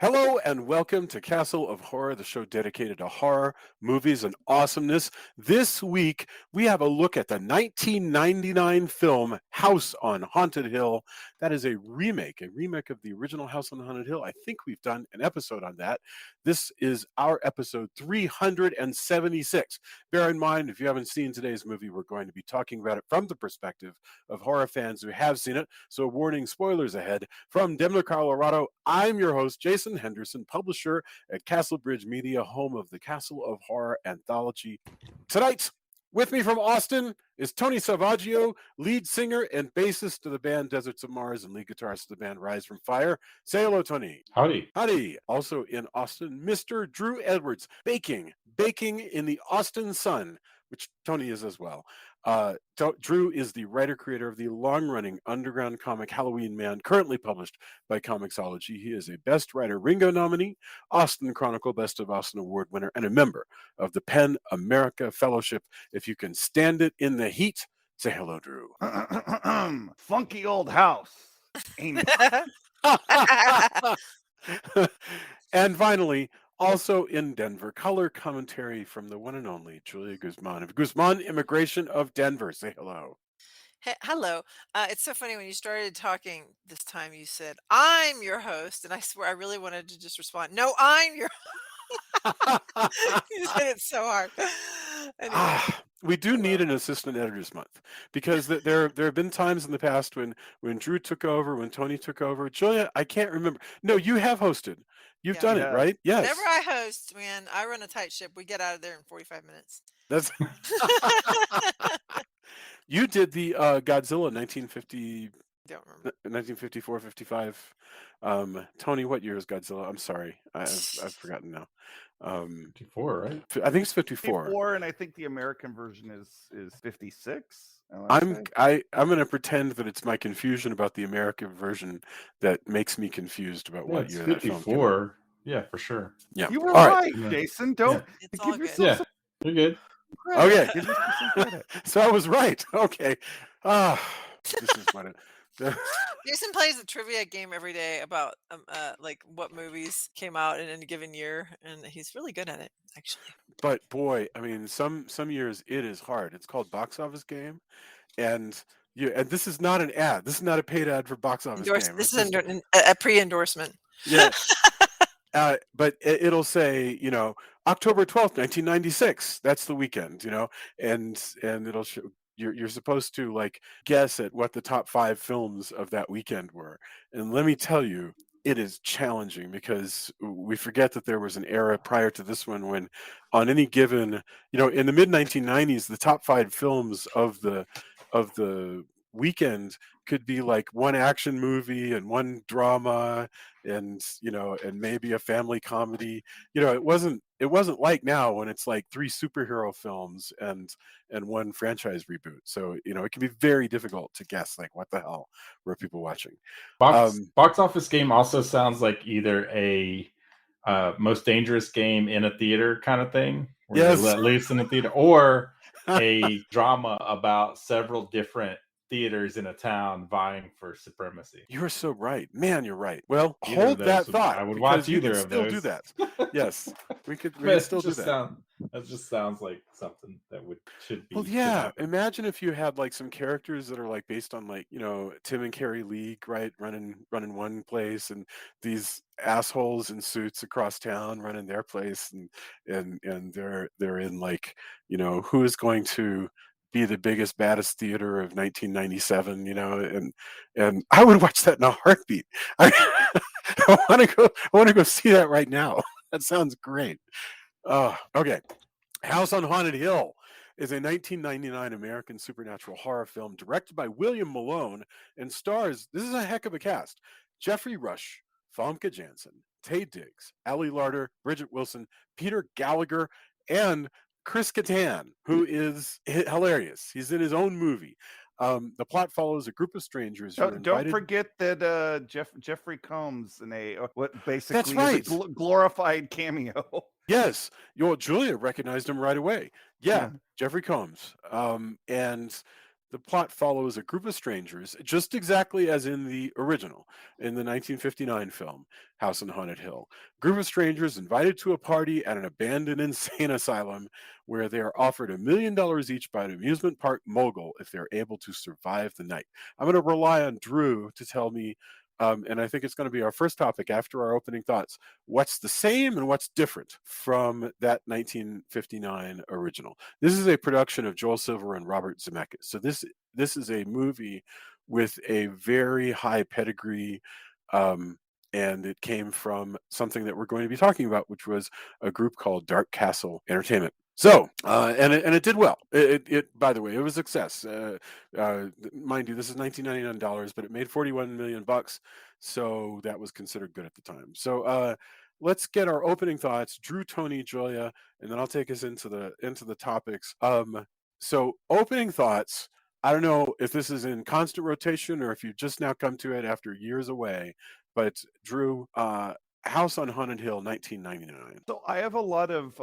Hello and welcome to Castle of Horror, the show dedicated to horror, movies, and awesomeness. This week, we have a look at the 1999 film House on Haunted Hill. That is a remake of the original House on Haunted Hill. I think we've done an episode on that. This is our episode 376. Bear in mind, if you haven't seen today's movie, we're going to be talking about it from the perspective of horror fans who have seen it. So warning, spoilers ahead. From Denver, Colorado, I'm your host, Jason Henderson, publisher at Castle Bridge Media, home of the Castle of Horror anthology. Tonight, with me from Austin is Tony Salvaggio, lead singer and bassist of the band Deserts of Mars and lead guitarist of the band Rise from Fire. Say hello, Tony. Howdy. Howdy. Also in Austin, Mr. Drew Edwards, baking in the Austin sun, which Tony is as well. Drew is the writer-creator of the long-running underground comic Halloween Man, currently published by Comixology. He is a Best Writer Ringo nominee, Austin Chronicle Best of Austin Award winner, and a member of the PEN America Fellowship. If you can stand it in the heat, say hello, Drew. Funky old house. Ain't it? And finally, also in Denver, color commentary from the one and only Julia Guzman of Guzman Immigration of Denver. Say hello. Hey, hello. It's so funny when you started talking this time, you said, I'm your host. And I swear I really wanted to just respond, no, I'm your You said it so hard. Anyway. We do need an assistant editors month because there have been times in the past when Drew took over, when Tony took over. Julia, I can't remember. No, you have hosted. You've done it, right? Yes. Whenever I host, man, I run a tight ship. We get out of there in 45 minutes. That's You did the Godzilla 1950. Don't remember. 1954, 55. Tony, what year is Godzilla? I'm sorry, I've forgotten now. 54, right? I think it's 54. 54, and I think the American version is 56. I'm going to pretend that it's my confusion about the American version that makes me confused about what year that film came out. 54. Yeah, for sure. Yeah, You were all right, Jason. Don't It's all give good. yourself You're good. some credit. Okay. Give yourself some credit. So I was right. Okay. This is what it. Jason plays a trivia game every day about like what movies came out in a given year, and he's really good at it, actually. But boy, I mean, some years it is hard. It's called Box Office Game, and this is not an ad. This is not a paid ad for Box Office Game. This is a pre-endorsement. Yeah. But it'll say, October 12th, 1996. That's the weekend, and it'll show. You're supposed to like guess at what the top 5 films of that weekend were. And let me tell you, it is challenging because we forget that there was an era prior to this one when on any given, in the mid 1990s, the top 5 films of the weekend could be like one action movie and one drama and and maybe a family comedy. It wasn't like now when it's like 3 superhero films and one franchise reboot. So it can be very difficult to guess like what the hell were people watching. Box Office Game also sounds like either a Most Dangerous Game in a theater kind of thing, where Yes. you're let loose in a theater, or a drama about several different theaters in a town vying for supremacy. You're so right, man. You're right. Well, Either hold of that those thought. I would because watch you either can of still those. do that. Yes, we could But still do that. That just sounds like something that should be. Well, should yeah. happen. Imagine if you had like some characters that are like based on like Tim and Carrie League, right? Running one place, and these assholes in suits across town running their place, and they're in like who is going to be the biggest baddest theater of 1997, and I would watch that in a heartbeat. I want to go see that right now. That sounds great. Okay. House on Haunted Hill is a 1999 American supernatural horror film directed by William Malone and stars, this is a heck of a cast, Geoffrey Rush, Famke Janssen, Taye Diggs, Larter, Bridgette Wilson, Peter Gallagher, and Chris Kattan, who is hilarious. He's in his own movie. The plot follows a group of strangers who are Don't invited. forget that Jeffrey Combs in what basically That's is a glorified cameo. Yes, Julia recognized him right away. Yeah. Jeffrey Combs. And The plot follows a group of strangers, just exactly as in the original, in the 1959 film, House on Haunted Hill. Group of strangers invited to a party at an abandoned insane asylum where they are offered $1 million each by an amusement park mogul if they're able to survive the night. I'm going to rely on Drew to tell me, and I think it's going to be our first topic after our opening thoughts, what's the same and what's different from that 1959 original. This is a production of Joel Silver and Robert Zemeckis. So this is a movie with a very high pedigree, and it came from something that we're going to be talking about, which was a group called Dark Castle Entertainment. So, and it did well. It by the way, it was a success. Mind you, this is $1999, but it made 41 million bucks, so that was considered good at the time. So, let's get our opening thoughts. Drew, Tony, Julia, and then I'll take us into the topics. So opening thoughts. I don't know if this is in constant rotation or if you've just now come to it after years away, but Drew, House on Haunted Hill, 1999. So I have a lot of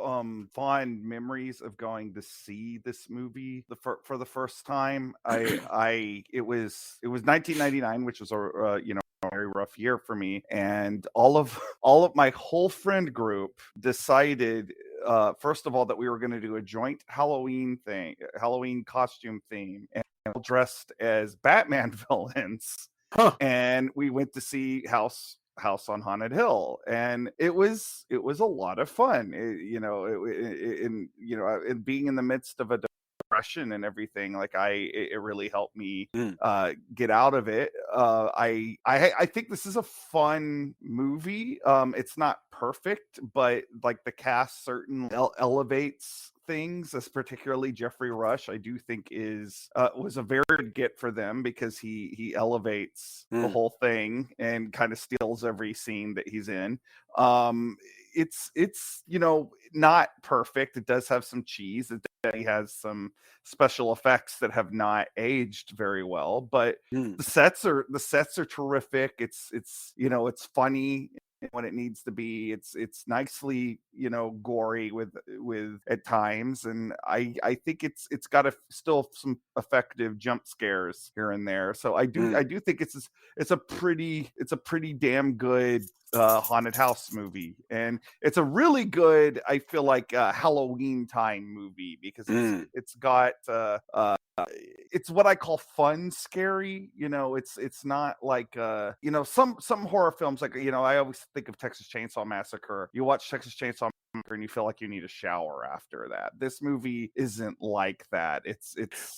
fond memories of going to see this movie for the first time. It was 1999, which was a very rough year for me, and all of my whole friend group decided first of all that we were going to do a joint Halloween costume theme, and all dressed as Batman villains. Huh. And we went to see House on Haunted Hill, and it was a lot of fun. And being in the midst of a depression and everything, like it really helped me get out of it. I think this is a fun movie. It's not perfect, but like the cast certainly elevates things, as particularly Geoffrey Rush, I do think was a very good get for them, because he elevates the whole thing and kind of steals every scene that he's in. It's not perfect. It does have some cheese. It definitely has some special effects that have not aged very well, but the sets are terrific. It's funny when it needs to be. It's nicely gory with at times, and I think it's got still some effective jump scares here and there. So I do think it's a pretty damn good haunted house movie, and it's a really good, I feel like, Halloween time movie, because it's got it's what I call fun scary. It's not like some horror films, like I always think of Texas Chainsaw Massacre. You watch Texas Chainsaw Massacre and you feel like you need a shower after that. This movie isn't like that.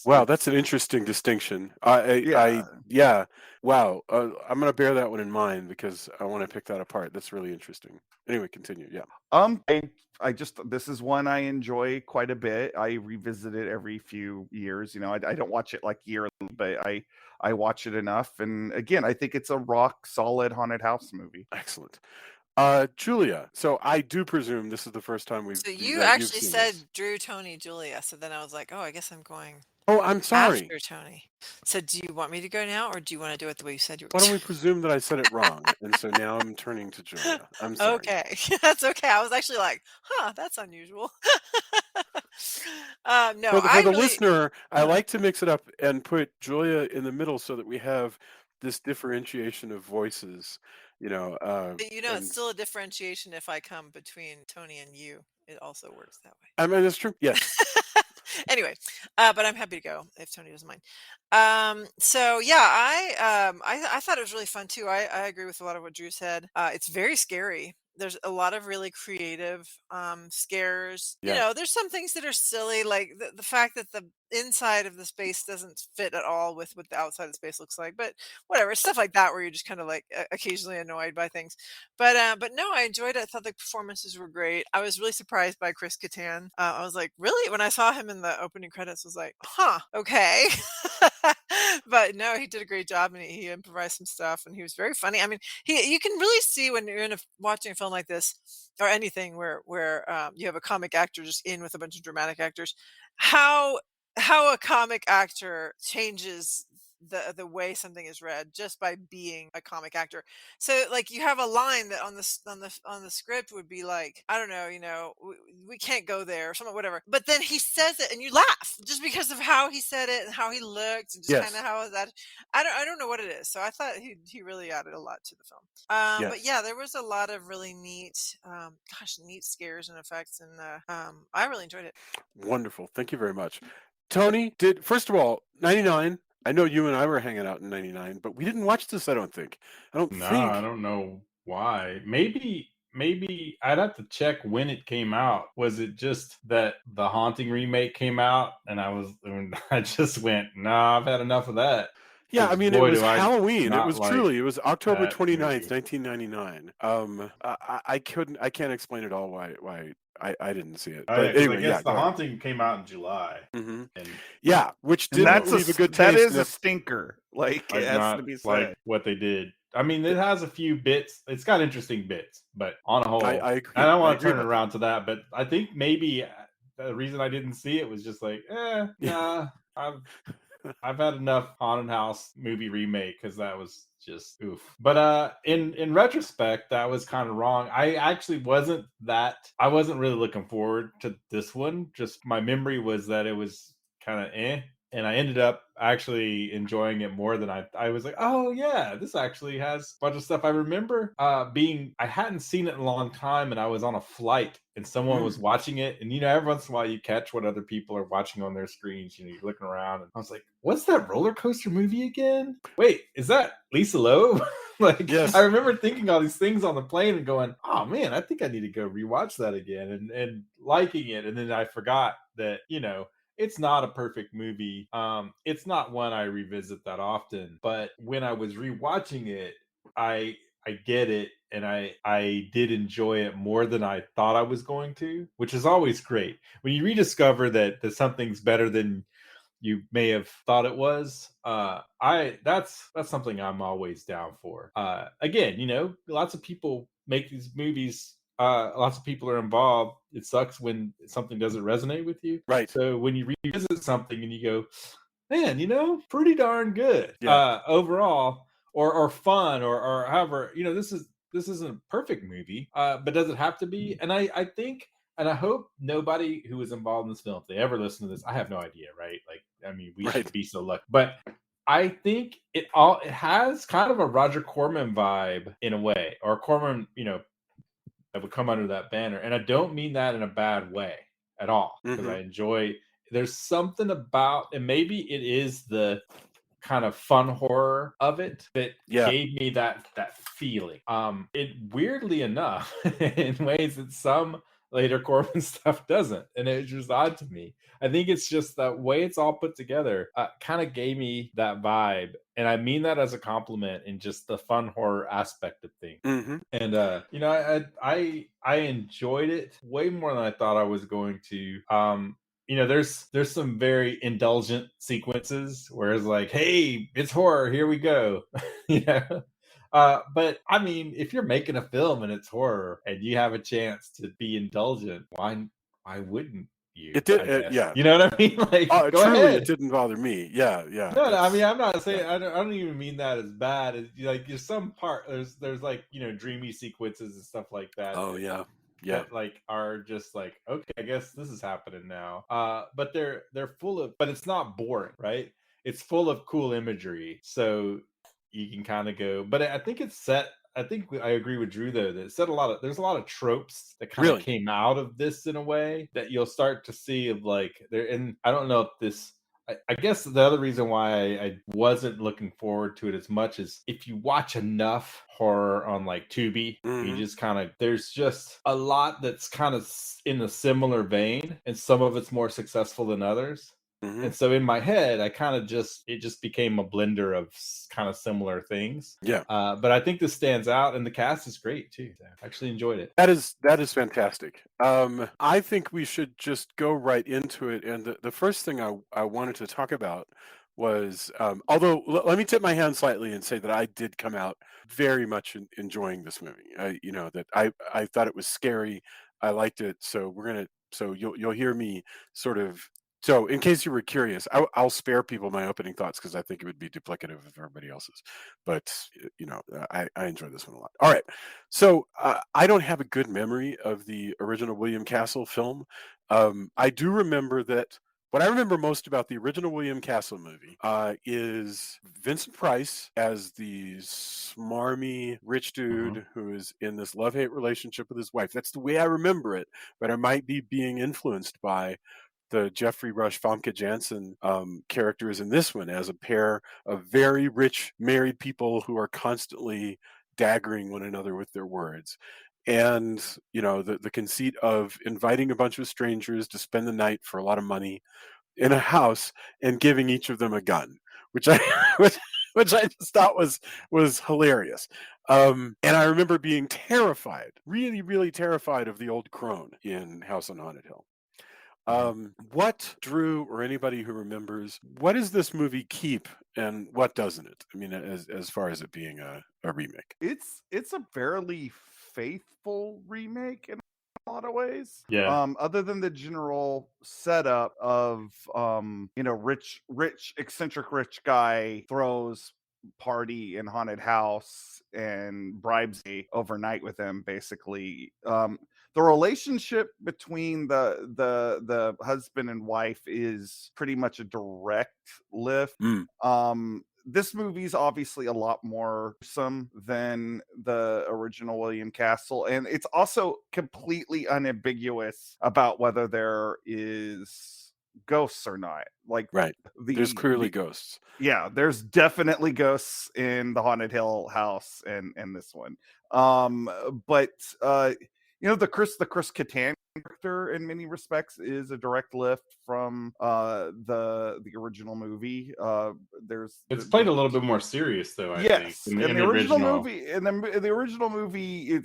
Wow, that's an interesting distinction. Yeah. Wow. I'm gonna bear that one in mind, because I want to pick that apart. That's really interesting. Anyway, continue. Yeah. This is one I enjoy quite a bit. I revisit it every few years. I don't watch it like yearly, but I watch it enough. And again, I think it's a rock solid haunted house movie. Excellent. Julia, so I do presume this is the first time So you you've actually seen said this. Drew, Tony, Julia. So then I was like, oh, I guess I'm going Oh, I'm sorry. after Tony. So do you want me to go now, or do you want to do it the way you said you were Why going don't we presume that I said it wrong? And so now I'm turning to Julia. I'm sorry. Okay, that's okay. I was actually like, huh, that's unusual. No, For the I really, listener, I like to mix it up and put Julia in the middle so that we have this differentiation of voices, but it's and still a differentiation if I come between Tony and you. It also works that way. I mean, that's true. Yes. Anyway, but I'm happy to go if Tony doesn't mind. So yeah, I thought it was really fun too. I agree with a lot of what Drew said. It's very scary. There's a lot of really creative scares. Yeah. There's some things that are silly, like the fact that the inside of the space doesn't fit at all with what the outside of the space looks like. But whatever, stuff like that where you're just kind of like occasionally annoyed by things. But no, I enjoyed it. I thought the performances were great. I was really surprised by Chris Kattan. I was like, really? When I saw him in the opening credits, I was like, huh, okay. But no, he did a great job, and he improvised some stuff, and he was very funny. I mean, you can really see when you're watching a film like this, or anything where you have a comic actor just in with a bunch of dramatic actors, how a comic actor changes the way something is read just by being a comic actor. So like you have a line that on the script would be like, I don't know, we can't go there or something, whatever. But then he says it and you laugh just because of how he said it and how he looked and just kind of Yes. how that. I don't know what it is. So I thought he really added a lot to the film. But Yes. yeah, there was a lot of really neat, neat scares and effects, and I really enjoyed it. Wonderful. Thank you very much. Tony, first of all, 99. I know you and I were hanging out in 99, but we didn't watch this, I don't think. I don't No, I think. don't know why. Maybe I'd have to check when it came out. Was it just that the Haunting remake came out and I just went, nah, I've had enough of that. Yeah, I 'Cause mean, it boy, was do I Halloween. It not was like truly, it was October that 29th, movie. 1999. I can't explain at all why I didn't see it. Oh yeah, But because I anyway, yeah, guess The go ahead. Haunting came out in July, Hmm. and Yeah, which And didn't leave a good that taste. is a stinker. Like it I'd has to not be said. like what they did. I mean, it has a few bits. It's got interesting bits, but on a whole, I agree. I don't I want to agree turn it about around to that. But I think maybe the reason I didn't see it was just like, that. nah, I've had enough haunted house movie remake because that was just oof. But in retrospect, that was kind of wrong. I wasn't really looking forward to this one. Just my memory was that it was kind of and I ended up actually enjoying it more than I was like, oh yeah, this actually has a bunch of stuff I remember. I hadn't seen it in a long time, and I was on a flight, and someone was watching it, and every once in a while you catch what other people are watching on their screens. You're looking around, and I was like, what's that roller coaster movie again? Wait, is that Lisa Loeb? Like, Yes. I remember thinking all these things on the plane and going, oh man, I think I need to go rewatch that again, and liking it. And then I forgot that, it's not a perfect movie. It's not one I revisit that often. But when I was rewatching it, I get it, and I did enjoy it more than I thought I was going to, which is always great when you rediscover that something's better than you may have thought it was. That's something I'm always down for. Again, lots of people make these movies. Lots of people are involved. It sucks when something doesn't resonate with you. Right. So when you revisit something and you go, man, pretty darn good. Yeah. Overall, or fun, or however, this isn't a perfect movie, but does it have to be? And I think, and I hope nobody who is involved in this film, if they ever listen to this, I have no idea, right? Like, I mean, we should be so lucky, but I think it has kind of a Roger Corman vibe in a way, or Corman, that would come under that banner. And I don't mean that in a bad way at all, because I enjoy. There's something about, and maybe it is the kind of fun horror of it that gave me that feeling. It weirdly enough, in ways that some later Corman stuff doesn't, and it's just odd to me. I think it's just the way it's all put together kind of gave me that vibe, and I mean that as a compliment in just the fun horror aspect of things. And I enjoyed it way more than I thought I was going to. There's some very indulgent sequences where it's like, hey, it's horror, here we go. But I mean, if you're making a film and it's horror and you have a chance to be indulgent, why wouldn't you? It did, I guess. yeah. You know what I mean? Like, go truly, ahead. it didn't bother me. Yeah. No, I mean, I'm not saying, I don't even mean that as bad. As, like, there's some part, there's like, dreamy sequences and stuff like that. Oh, yeah. That like are just like, okay, I guess this is happening now. But they're full of, but it's not boring, right? It's full of cool imagery, so you can kind of go. But I think it's set. I think I agree with Drew though that it said there's a lot of tropes that kind of came out of this in a way that you'll start to see of like there. And I don't know if this. I guess the other reason why I wasn't looking forward to it as much is if you watch enough horror on like Tubi, you just kind of, there's just a lot that's kind of in a similar vein, and some of it's more successful than others. And so in my head, it just became a blender of kind of similar things. Yeah. But I think this stands out, and the cast is great too. I actually enjoyed it. That is fantastic. I think we should just go right into it. And the first thing I wanted to talk about was, although let me tip my hand slightly and say that I did come out very much enjoying this movie. That I thought it was scary. I liked it. So you'll hear me sort of So, in case you were curious, I'll spare people my opening thoughts because I think it would be duplicative of everybody else's. But I enjoy this one a lot. All right, so I don't have a good memory of the original William Castle film. I do remember that. What I remember most about the original William Castle movie is Vincent Price as the smarmy rich dude who is in this love-hate relationship with his wife. That's the way I remember it, but I might be being influenced by the Geoffrey Rush, Famke Janssen characters in this one as a pair of very rich married people who are constantly daggering one another with their words. And, the conceit of inviting a bunch of strangers to spend the night for a lot of money in a house and giving each of them a gun, which I which I just thought was hilarious. And I remember being terrified, really, really terrified of the old crone in House on Haunted Hill. What, Drew, or anybody who remembers, what does this movie keep and what doesn't it? I mean, as far as it being a remake. It's a fairly faithful remake in a lot of ways. Yeah. Other than the general setup of rich eccentric rich guy throws party in haunted house and bribes me overnight with him, basically. The relationship between the husband and wife is pretty much a direct lift. This movie's obviously a lot more gruesome than the original William Castle, and it's also completely unambiguous about whether there is ghosts or not. Like, right, there's clearly ghosts. Yeah, there's definitely ghosts in the Haunted Hill house and this one. But the Chris Kattan character in many respects is a direct lift from the original movie. It's played a little bit more serious though, I yes, think. In the original movie, in the original movie,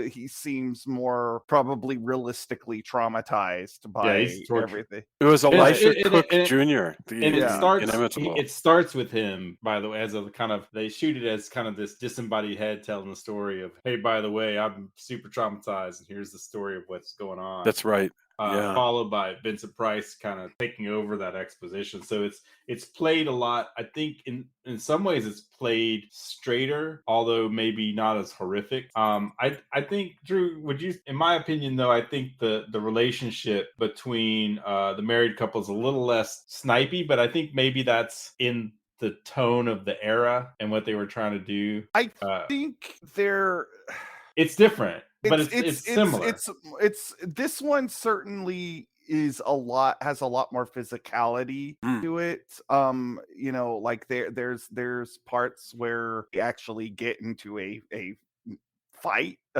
he seems more probably realistically traumatized by everything. It was Elisha Cook Jr. It starts with him, by the way, as a kind of, they shoot it as kind of this disembodied head telling the story of, hey, by the way, I'm super traumatized, and here's the story of what's going on. That's right. Followed by Vincent Price kind of taking over that exposition. So it's played a lot. I think in some ways it's played straighter, although maybe not as horrific. I think, Drew, in my opinion though, I think the relationship between the married couple is a little less snipey, but I think maybe that's in the tone of the era and what they were trying to do. I think it's different. But it's similar. It's this one certainly has a lot more physicality to it. Like there's parts where they actually get into a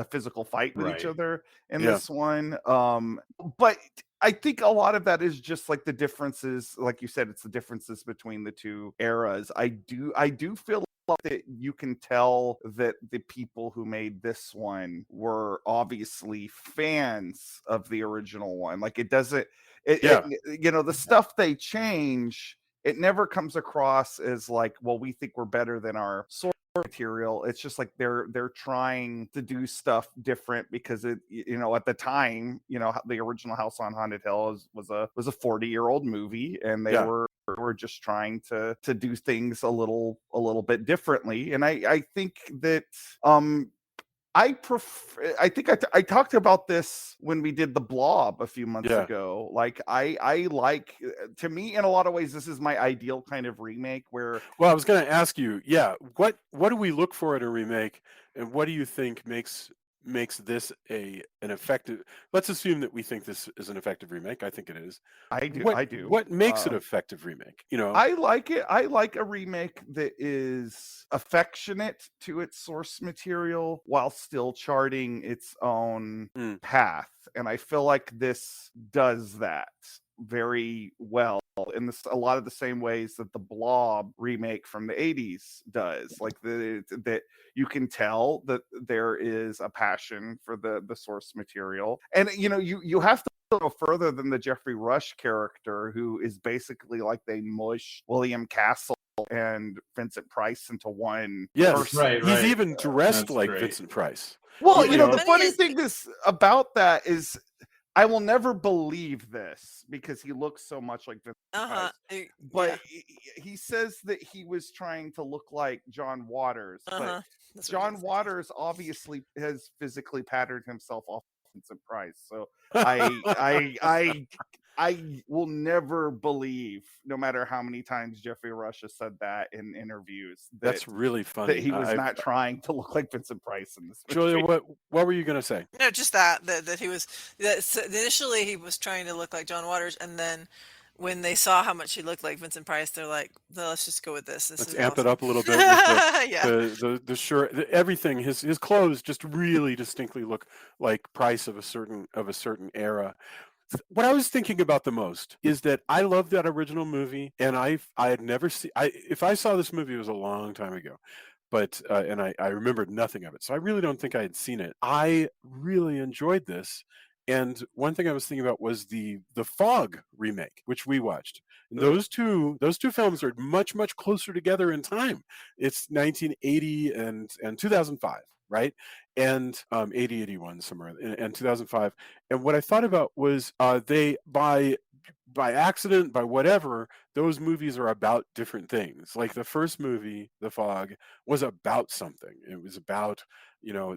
physical fight with each other in this one. But I think a lot of that is just like the differences, like you said, it's the differences between the two eras. I do feel that you can tell that the people who made this one were obviously fans of the original one. Like the stuff they change, it never comes across as like, well, we think we're better than our source material. It's just like they're trying to do stuff different because it, at the time, the original House on Haunted Hill was a 40-year-old movie, and they were just trying to do things a little bit differently. And I think that I talked about this when we did the Blob a few months ago. Like I like, to me, in a lot of ways, this is my ideal kind of remake where. Well, I was going to ask you, what do we look for in a remake, and what do you think makes this an effective? Let's assume that we think this is an effective remake. I think it is. I do. What makes it an effective remake? I like it. I like a remake that is affectionate to its source material while still charting its own path, and I feel like this does that very well in a lot of the same ways that the Blob remake from the 80s does. Like that you can tell that there is a passion for the source material, and you have to go further than the Geoffrey Rush character, who is basically like they mush William Castle and Vincent Price into one person. Right. He's even dressed like Vincent Price. Well, the funny thing is about that is I will never believe this because he looks so much like Vincent Price. But Yeah. he says that he was trying to look like John Waters, but That's what he John did say. Waters obviously has physically patterned himself off Vincent Price. So I will never believe, no matter how many times Geoffrey Rush has said that in interviews, That's really funny. that he was not trying to look like Vincent Price in this movie. Julia, what were you going to say? No, just that he was initially he was trying to look like John Waters, and then when they saw how much he looked like Vincent Price, they're like, no, let's just go with this. This Let's is amp it awesome. up a little bit with Yeah. the shirt, everything. His clothes just really distinctly look like Price of a certain era. What I was thinking about the most is that I love that original movie, and I had never seen. If I saw this movie, it was a long time ago, but and I remembered nothing of it, so I really don't think I had seen it. I really enjoyed this, and one thing I was thinking about was the Fog remake, which we watched. And those two films are much closer together in time. It's 1980 and 2005, right? And 80, 81 somewhere, and 2005. And what I thought about was they by accident, by whatever, those movies are about different things. Like the first movie, The Fog, was about something. It was about,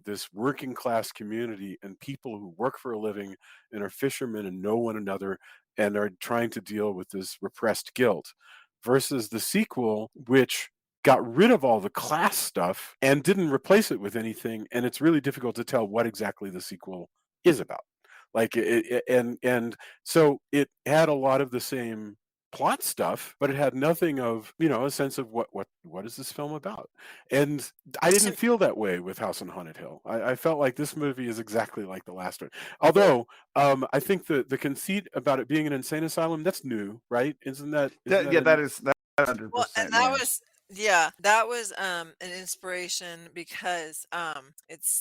this working class community and people who work for a living and are fishermen and know one another and are trying to deal with this repressed guilt, versus the sequel, which got rid of all the class stuff and didn't replace it with anything. And it's really difficult to tell what exactly the sequel is about. Like and so it had a lot of the same plot stuff, but it had nothing of, a sense of what is this film about. And I didn't feel that way with House on Haunted Hill. I felt like this movie is exactly like the last one. Although I think the conceit about it being an insane asylum, that's new, right? Isn't that That 100% Well, and that was an inspiration because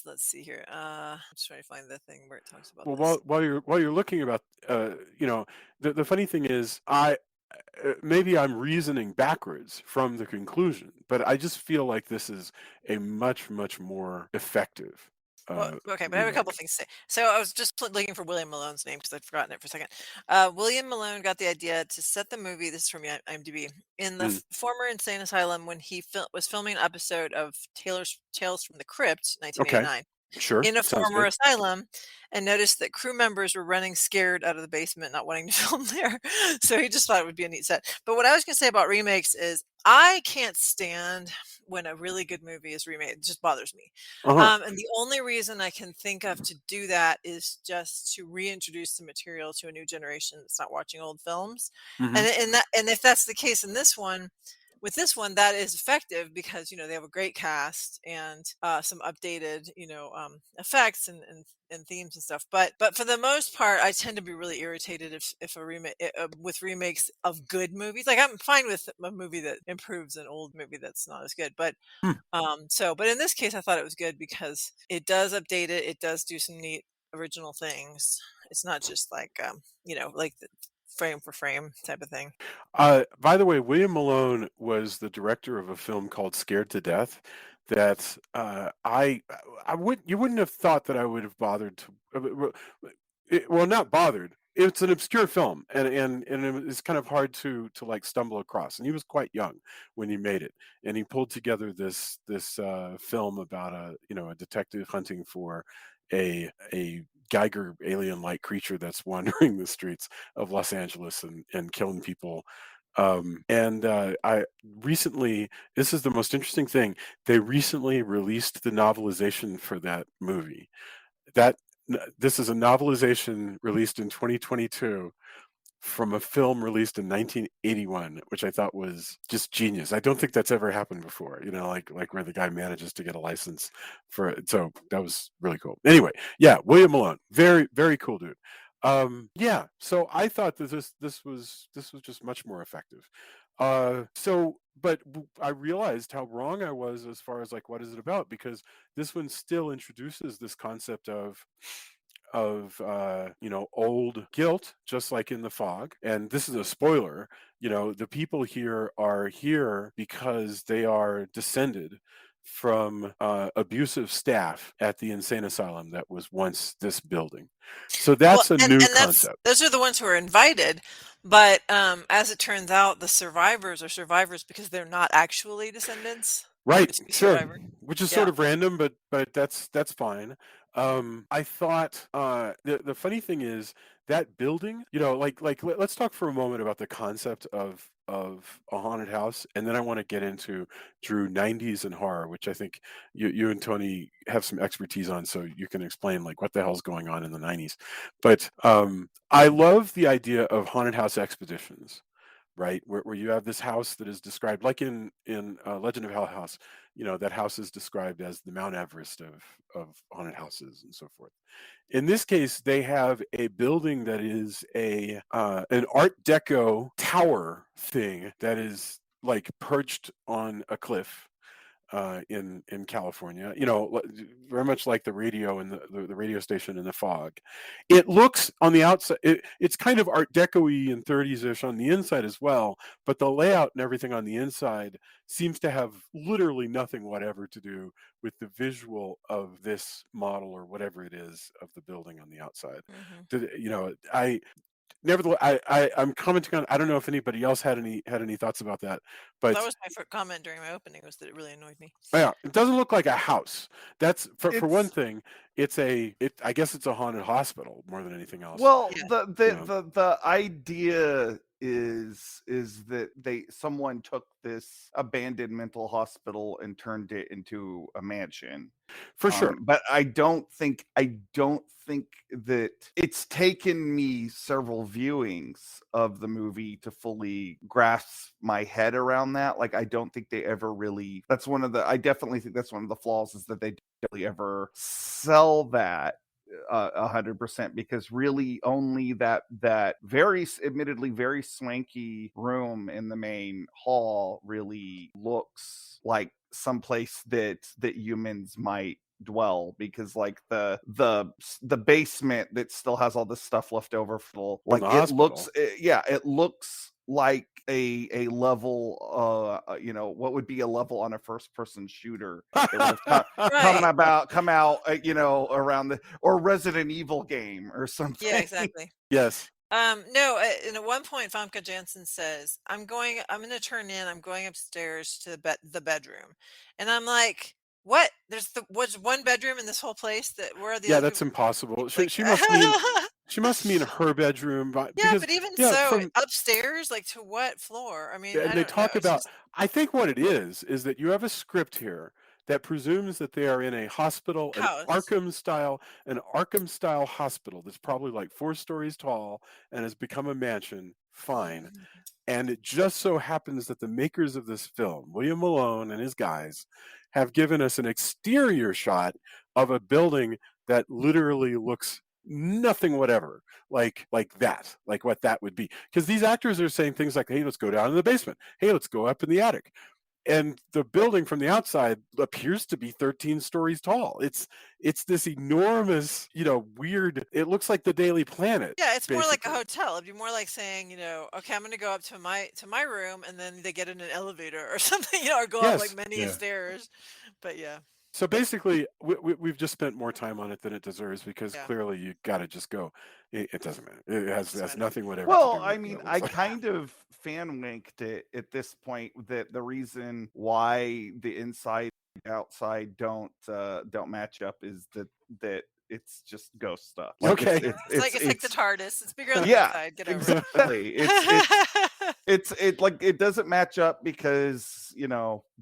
let's see here. I'm just trying to find the thing where it talks about well, this. while you're looking about the funny thing is maybe I'm reasoning backwards from the conclusion, but I just feel like this is a much more effective Well, okay, but I have a remake. couple things to say. So I was just looking for William Malone's name because I'd forgotten it for a second. William Malone got the idea to set the movie. This is from IMDb in the former insane asylum when he was filming an episode of Tales from the Crypt, Okay, 1989. sure, In a sounds former good. asylum, and noticed that crew members were running scared out of the basement, not wanting to film there. So he just thought it would be a neat set. But what I was going to say about remakes is I can't stand when a really good movie is remade. It just bothers me. Uh-huh. And the only reason I can think of to do that is just to reintroduce the material to a new generation that's not watching old films. Mhm. And if that's the case in this one, with this one, that is effective because they have a great cast and some updated effects and themes and stuff. But for the most part, I tend to be really irritated if a remake with remakes of good movies. Like I'm fine with a movie that improves an old movie that's not as good, but Hmm. but in this case, I thought it was good because it does update it. It does do some neat original things. It's not just like like the frame for frame type of thing. By the way, William Malone was the director of a film called Scared to Death that you wouldn't have thought that I would have bothered to well, not bothered. It's an obscure film, and it's kind of hard to like stumble across. And he was quite young when he made it, and he pulled together this film about a detective hunting for a Geiger alien-like creature that's wandering the streets of Los Angeles and killing people. I recently, this is the most interesting thing. They recently released the novelization for that movie. That this is a novelization released in 2022 from a film released in 1981, which I thought was just genius. I don't think that's ever happened before, like where the guy manages to get a license for it. So that was really cool. Anyway, yeah, William Malone, very cool dude. Yeah, so I thought that this was just much more effective. But I realized how wrong I was as far as like what is it about, because this one still introduces this concept of old guilt, just like in The Fog. And this is a spoiler. The people here are here because they are descended from abusive staff at the insane asylum that was once this building. So that's a new concept. Those are the ones who are invited, but as it turns out, the survivors are survivors because they're not actually descendants. Right, sure. Survivor. Which is Yeah. sort of random, but that's fine. I thought the funny thing is that building, let's talk for a moment about the concept of a haunted house, and then I want to get into Drew 90s and horror, which I think you and Tony have some expertise on, so you can explain like what the hell's going on in the 90s. But I love the idea of haunted house expeditions. Right, where you have this house that is described like in Legend of Hell House, that house is described as the Mount Everest of haunted houses and so forth. In this case, they have a building that is an Art Deco tower thing that is like perched on a cliff. In California, very much like the radio and the radio station in the fog. It looks on the outside, it's kind of Art Deco-y and 30s-ish on the inside as well, but the layout and everything on the inside seems to have literally nothing whatever to do with the visual of this model or whatever it is of the building on the outside. Nevertheless, I'm commenting on. I don't know if anybody else had any thoughts about that, but that was my first comment during my opening, was that it really annoyed me. Yeah, it doesn't look like a house. That's for one thing. I guess it's a haunted hospital more than anything else. Well, the idea is that someone took this abandoned mental hospital and turned it into a mansion. For sure. But I don't think that it's taken me several viewings of the movie to fully grasp my head around that. Like, I don't think they ever really, I definitely think that's one of the flaws, is that they don't really ever sell that 100%, because really only that very admittedly very swanky room in the main hall really looks like someplace that humans might dwell, because like the basement that still has all this stuff left over, like it looks like a level, what would be a level on a first person shooter that would have come out around or Resident Evil game or something. Yeah, exactly. Yes. No, and at one point Famke Janssen says, I'm going upstairs to the bedroom. And I'm like, what? What's one bedroom in this whole place? Where are the other that's people? impossible. She must mean her bedroom. But even upstairs, like to what floor? I mean, and they talk about. I think what it is that you have a script here that presumes that they are in a hospital, an Arkham style hospital that's probably like 4 stories tall and has become a mansion. Fine. And it just so happens that the makers of this film, William Malone and his guys, have given us an exterior shot of a building that literally looks nothing whatever like that, like what that would be. Because these actors are saying things like, hey, let's go down in the basement. Hey, let's go up in the attic. And the building from the outside appears to be 13 stories tall. It's this enormous, weird. It looks like the Daily Planet. Yeah, it's more like a hotel. It'd be more like saying, okay, I'm going to go up to my room, and then they get in an elevator or something, or go up like many stairs. But yeah. So basically, we've just spent more time on it than it deserves, because clearly you got to just go. It doesn't matter. It has nothing whatever. Well, to do I mean, I kind of fan linked it at this point, that the reason why the inside and outside don't match up is that it's just ghost stuff. Like, okay, it's like the TARDIS. It's bigger than the inside. Get over exactly. It's like it doesn't match up because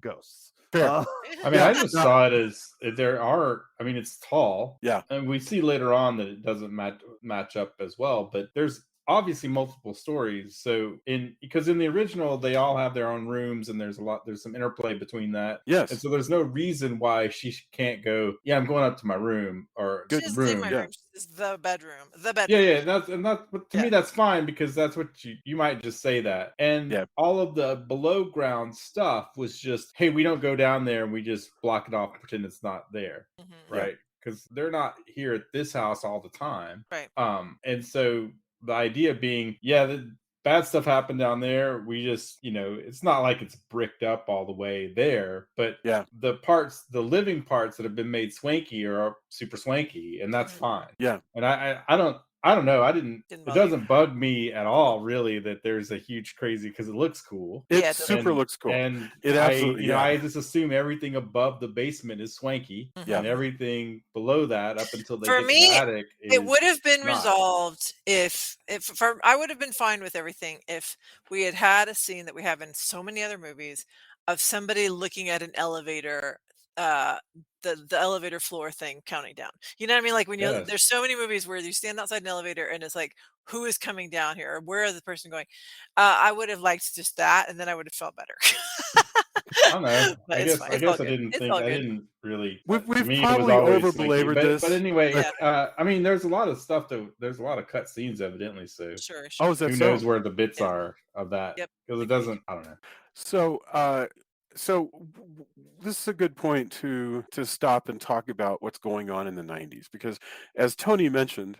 ghosts. Fair. I mean, I just saw it as it's tall. Yeah. And we see later on that it doesn't match up as well, but there's obviously multiple stories. So because in the original, they all have their own rooms, and there's some interplay between that. Yes. And so there's no reason why she can't go, I'm going up to my room, or good room. Yeah. Is the bedroom. The bedroom. Yeah. To me, that's fine, because that's what you might just say that. And all of the below ground stuff was just, hey, we don't go down there and we just block it off and pretend it's not there. Mm-hmm. Right. Because they're not here at this house all the time. Right. And so the idea being, bad stuff happened down there. We just, it's not like it's bricked up all the way there, but Yeah. the living parts that have been made swanky are super swanky, and that's fine. Yeah. And I don't know. Didn't It bother you. doesn't bug me at all, really, that there's a huge crazy, because it looks cool. It Yeah, super looks cool. And It absolutely, yeah. I just assume everything above the basement is swanky, Yeah. and everything below that up until they For get me, to the attic it would have been not. resolved if I would have been fine with everything if we had a scene that we have in so many other movies of somebody looking at an elevator, the elevator floor thing counting down. You know what I mean? Like when Yes. there's so many movies where you stand outside an elevator and it's like, who is coming down here? Or where is the person going? I would have liked just that, and then I would have felt better. I don't know. But I it's guess fine. I It's all guess I good. didn't It's think all I good. didn't really. We've To me, it was probably always over-belabored swanky. this. But anyway, Yeah. I mean, there's a lot of stuff there's a lot of cut scenes, evidently. So Sure. Oh, is that who so? knows where the bits Yeah. are of that? Yep. Because it Agreed. doesn't. I don't know. So this is a good point to stop and talk about what's going on in the 90s, because as Tony mentioned,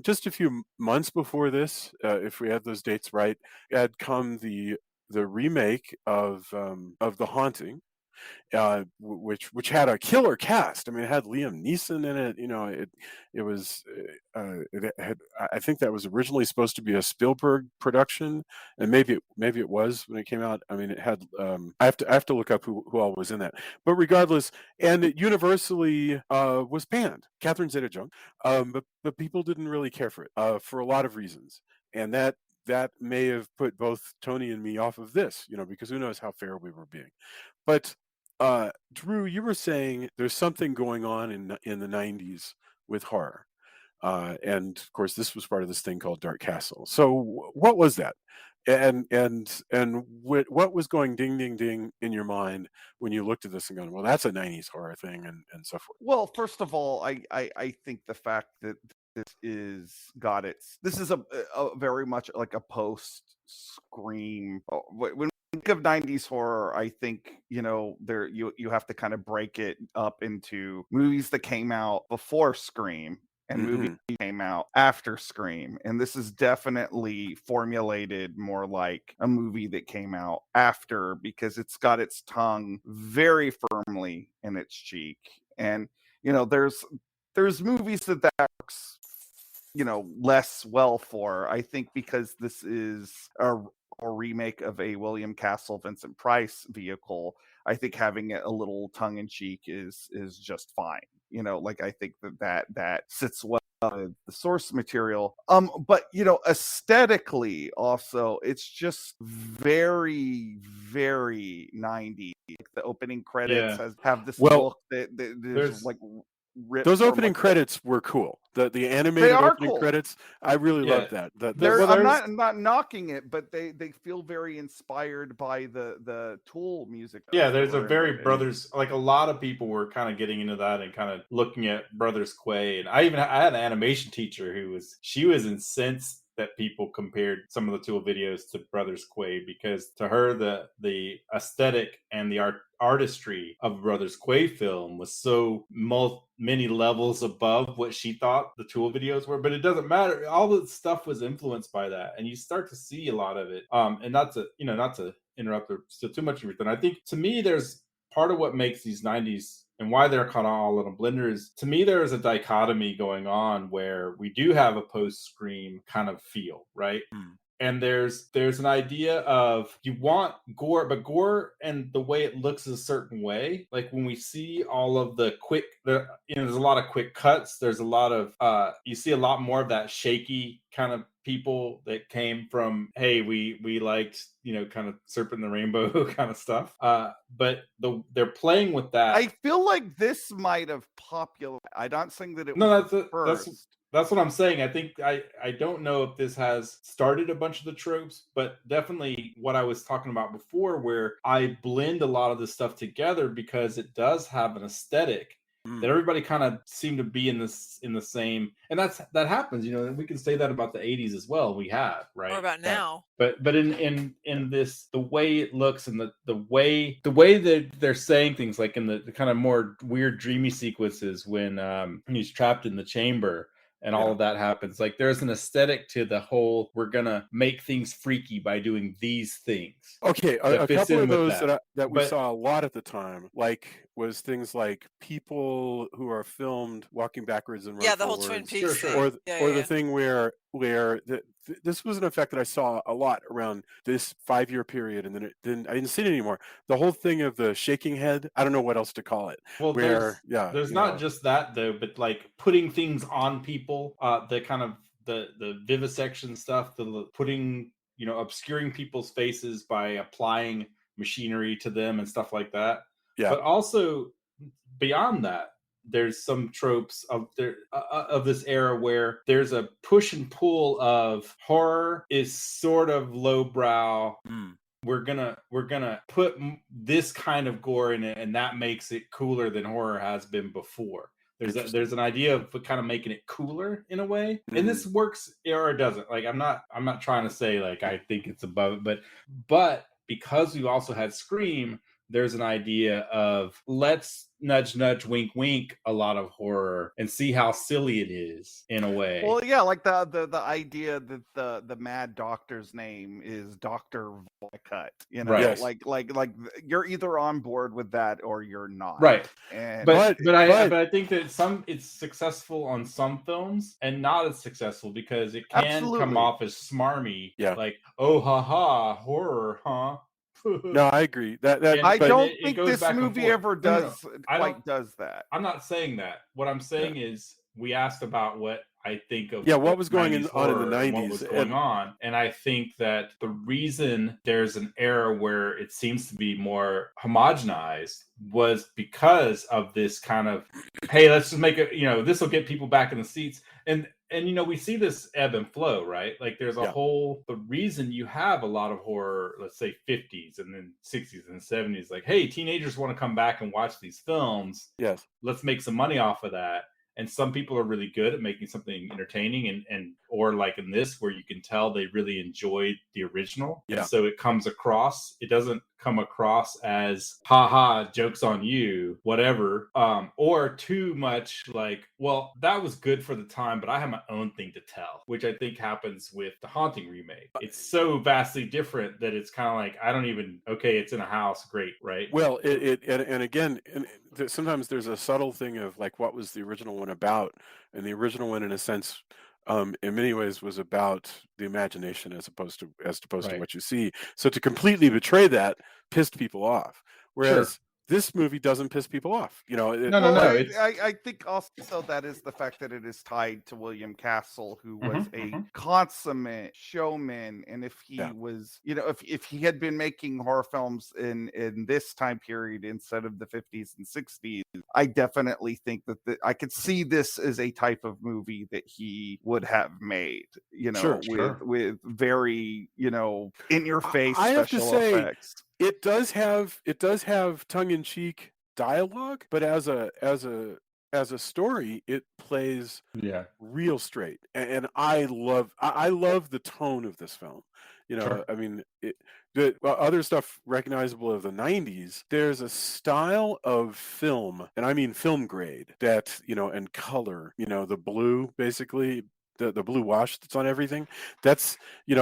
just a few months before this, if we have those dates right, had come the remake of The Haunting, which had a killer cast. I mean, it had Liam Neeson in it. It was it had, I think that was originally supposed to be a Spielberg production, and maybe it was when it came out. I mean, it had I have to look up who all was in that. But regardless, and it universally was panned. Catherine Zeta-Jones, but people didn't really care for it for a lot of reasons, and that may have put both Tony and me off of this, because who knows how fair we were being. But Drew, you were saying there's something going on in the 90s with horror. And of course, this was part of this thing called Dark Castle. So what was that? And what was going ding, ding, ding in your mind when you looked at this and going, well, that's a 90s horror thing and so forth? Well, first of all, I think the fact that this is a very much like a post Scream. When we think of 90s horror, I think there you have to kind of break it up into movies that came out before Scream and movies that came out after Scream, and this is definitely formulated more like a movie that came out after, because it's got its tongue very firmly in its cheek. And there's movies that works less well for, I think, because this is a remake of a William Castle Vincent Price vehicle. I think having it a little tongue in cheek is just fine. Like, I think that sits well with the source material. But aesthetically also, it's just very, very 90s. Like, the opening credits have this look that there's like ripped. Those opening credits were cool. The animated They are opening cool. credits, I really loved that. I'm not knocking it, but they feel very inspired by the Tool music. Yeah, there's a very Brothers, like a lot of people were kind of getting into that and kind of looking at Brothers Quay. And I had an animation teacher she was incensed that people compared some of the Tool videos to Brothers Quay, because to her the aesthetic and the artistry of Brothers Quay film was so many levels above what she thought the Tool videos were. But it doesn't matter. All the stuff was influenced by that, and you start to see a lot of it. And not to interrupt or still too much of everything. I think, to me, there's part of what makes these 90s and why they're kind of all in a blender is, to me, there is a dichotomy going on where we do have a post-Scream kind of feel, right? And there's an idea of, you want gore, but gore and the way it looks is a certain way. Like when we see all of the quick, there's a lot of quick cuts. There's a lot of, you see a lot more of that shaky kind of people that came from, hey, we liked, kind of Serpent and the Rainbow kind of stuff. But they're playing with that. I feel like this might have popularized. I'm not saying that it was first. That's what I'm saying. I think I don't know if this has started a bunch of the tropes, but definitely what I was talking about before, where I blend a lot of this stuff together because it does have an aesthetic that everybody kind of seemed to be in the same, and that happens. And we can say that about the 80s as well. We have, right? Or about now. But in this, the way it looks and the way that they're saying things, like in the kind of more weird dreamy sequences when he's trapped in the chamber. and all of that happens. Like there's an aesthetic to the whole, we're gonna make things freaky by doing these things. Okay, that a fits couple in of with those that. that we But saw a lot at the time, like was things like people who are filmed walking backwards and run Yeah, the whole Twin forwards, Peaks sure. thing. or the Yeah. thing where this was an effect that I saw a lot around this 5-year period, and then I didn't see it anymore. The whole thing of the shaking head, I don't know what else to call it. Well, Where there's not just that though, but like putting things on people, the kind of the vivisection stuff, the putting, obscuring people's faces by applying machinery to them and stuff like that. Yeah. But also beyond that, there's some tropes of this era where there's a push and pull of horror is sort of lowbrow. We're gonna put this kind of gore in it, and that makes it cooler than horror has been before. There's an idea of kind of making it cooler in a way, and this works or it doesn't. Like I'm not trying to say like I think it's above it, but because we've also had Scream, there's an idea of let's nudge nudge wink wink a lot of horror and see how silly it is in a way. Well, yeah, like the idea that the mad doctor's name is Dr. Volcut, Right. Yes. like you're either on board with that or you're not. Right. And But I think that it's successful on some films and not as successful because it can Absolutely. come off as smarmy. Yeah. Like, oh haha, horror, huh? No, I agree. I don't it think goes this back and movie forth. ever No, does I quite don't- does that. I'm not saying that. What I'm saying is we asked about what I think of what was going 90s on in the horror and 90s, what was going on. And I think that the reason there's an era where it seems to be more homogenized was because of this kind of, hey, let's just make it, this will get people back in the seats. And we see this ebb and flow, right? Like there's the reason you have a lot of horror, let's say 50s and then 60s and 70s, like, hey, teenagers want to come back and watch these films. Yes. Let's make some money off of that. And some people are really good at making something entertaining and or like in this where you can tell they really enjoyed the original. Yeah. And so it doesn't come across as haha, joke's on you, whatever. Or too much like, well, that was good for the time, but I have my own thing to tell, which I think happens with the Haunting remake. It's so vastly different that it's kind of like, it's in a house, great, right? Well, sometimes there's a subtle thing of like what was the original one about, and the original one, in a sense, in many ways, was about the imagination as opposed to what you see. So to completely betray that pissed people off. Whereas this movie doesn't piss people off. No. I think also that is the fact that it is tied to William Castle, who was a consummate showman, and if he was, if he had been making horror films in this time period instead of the 50s and 60s, I definitely think that I could see this as a type of movie that he would have made, with very, in your face special effects. It does have tongue-in-cheek dialogue, but as a story, it plays real straight, and I love the tone of this film. I mean, the other stuff recognizable of the 90s, there's a style of film, and I mean film grade, that, and color, the blue, basically, the blue wash that's on everything. That's, it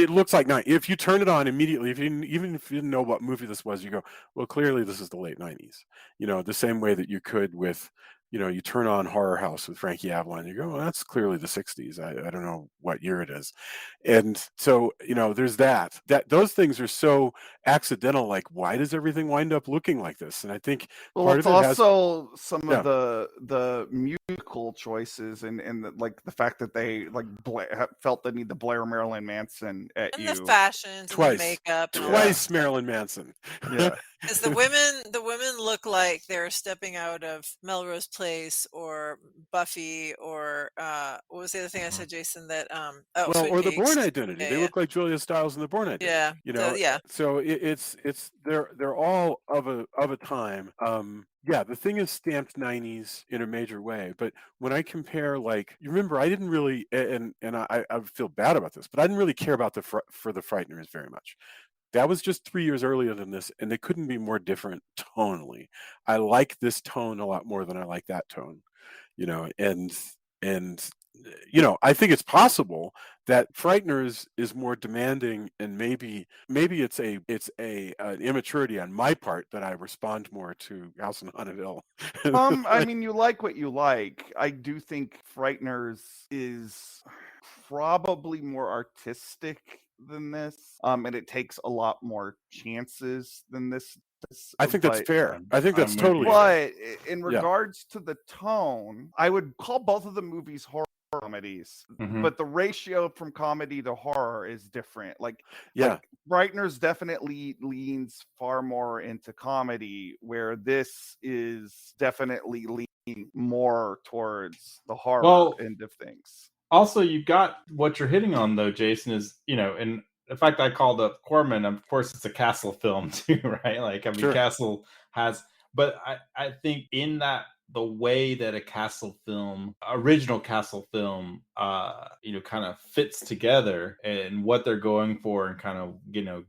looks like night. If you turn it on immediately, even if you didn't know what movie this was, you go, well, clearly this is the late 90s. The same way that you could with, you turn on Horror House with Frankie Avalon, you go, well, that's clearly the 60s. I don't know what year it is. And so, there's that those things are so accidental. Like, why does everything wind up looking like this? And I think part it's of it also some of the musical choices and the fact that they felt the need to blare Marilyn Manson at and you. the fashions Twice. and the makeup. Twice Marilyn Manson. Yeah. Because the women look like they're stepping out of Melrose Place or Buffy or what was the other thing I said, Jason? That or the Bourne Peaks. Identity. They look like Julia Stiles in the Bourne Identity. Yeah. So it's they're all of a time. The thing is stamped 90s in a major way. But when I compare, like, you remember, I didn't really, and I feel bad about this, but I didn't really care about for the Frighteners very much. That was just 3 years earlier than this, and they couldn't be more different tonally. I like this tone a lot more than I like that tone. and I think it's possible that Frighteners is more demanding, and maybe it's a an immaturity on my part that I respond more to House on Haunted Hill. I mean, you like what you like. I do think Frighteners is probably more artistic than this, and it takes a lot more chances than this. I think that's But fair. I think that's I'm with totally you. fair. but in Yeah. regards to the tone, I would call both of the movies horror comedies, Mhm. but the ratio from comedy to horror is different. Yeah. Like Breitner's definitely leans far more into comedy, where this is definitely leaning more towards the horror Well, end of things. also, you've got what you're hitting on, though, Jason, is, and the fact I called up Corman, of course, it's a Castle film, too, right? Like, I mean, Sure. Castle has, but I think in that, the way that a Castle film, original Castle film, kind of fits together and what they're going for and kind of,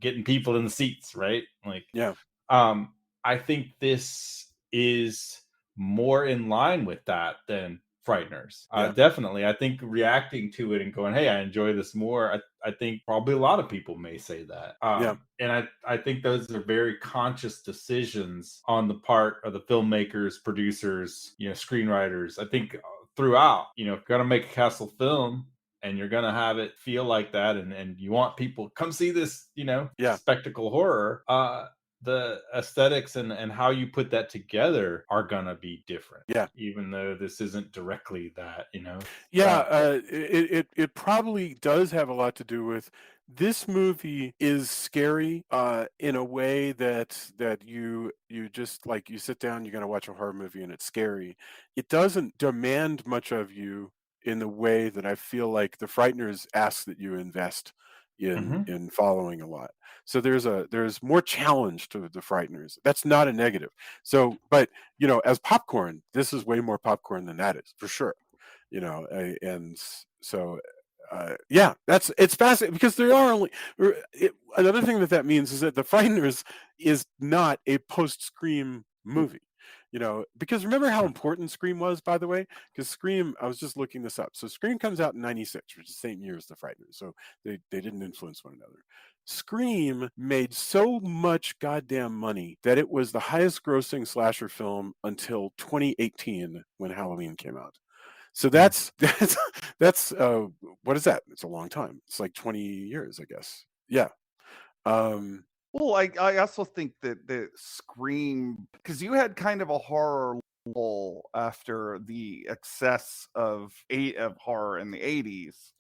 getting people in the seats, right? Like, Yeah. I think this is more in line with that than Frighteners. Yeah. Definitely. I think reacting to it and going, hey, I enjoy this more. I think probably a lot of people may say that. Yeah. And I think those are very conscious decisions on the part of the filmmakers, producers, screenwriters. I think throughout, if you're going to make a Castle film, and you're gonna have it feel like that, and you want people come see this, Yeah. spectacle horror. The aesthetics and how you put that together are gonna be different. Yeah. Even though this isn't directly that, Yeah, it probably does have a lot to do with this movie is scary in a way that you just like you sit down, you're gonna watch a horror movie and it's scary. It doesn't demand much of you in the way that I feel like the Frighteners ask that you invest in following a lot. So there's more challenge to the Frighteners. That's not a negative. So, but as popcorn, this is way more popcorn than that is for sure. And so yeah, it's fascinating because there are only another thing that means is that the Frighteners is not a post-Scream movie. Because remember how important Scream was, by the way? Because Scream, I was just looking this up. So Scream comes out in '96, which is the same year as the Frighteners. So they didn't influence one another. Scream made so much goddamn money that it was the highest grossing slasher film until 2018 when Halloween came out. So that's what is that? It's a long time. It's like 20 years, I guess. Yeah. Well, I also think that the Scream, because you had kind of a horror lull after the excess of horror in the 80s,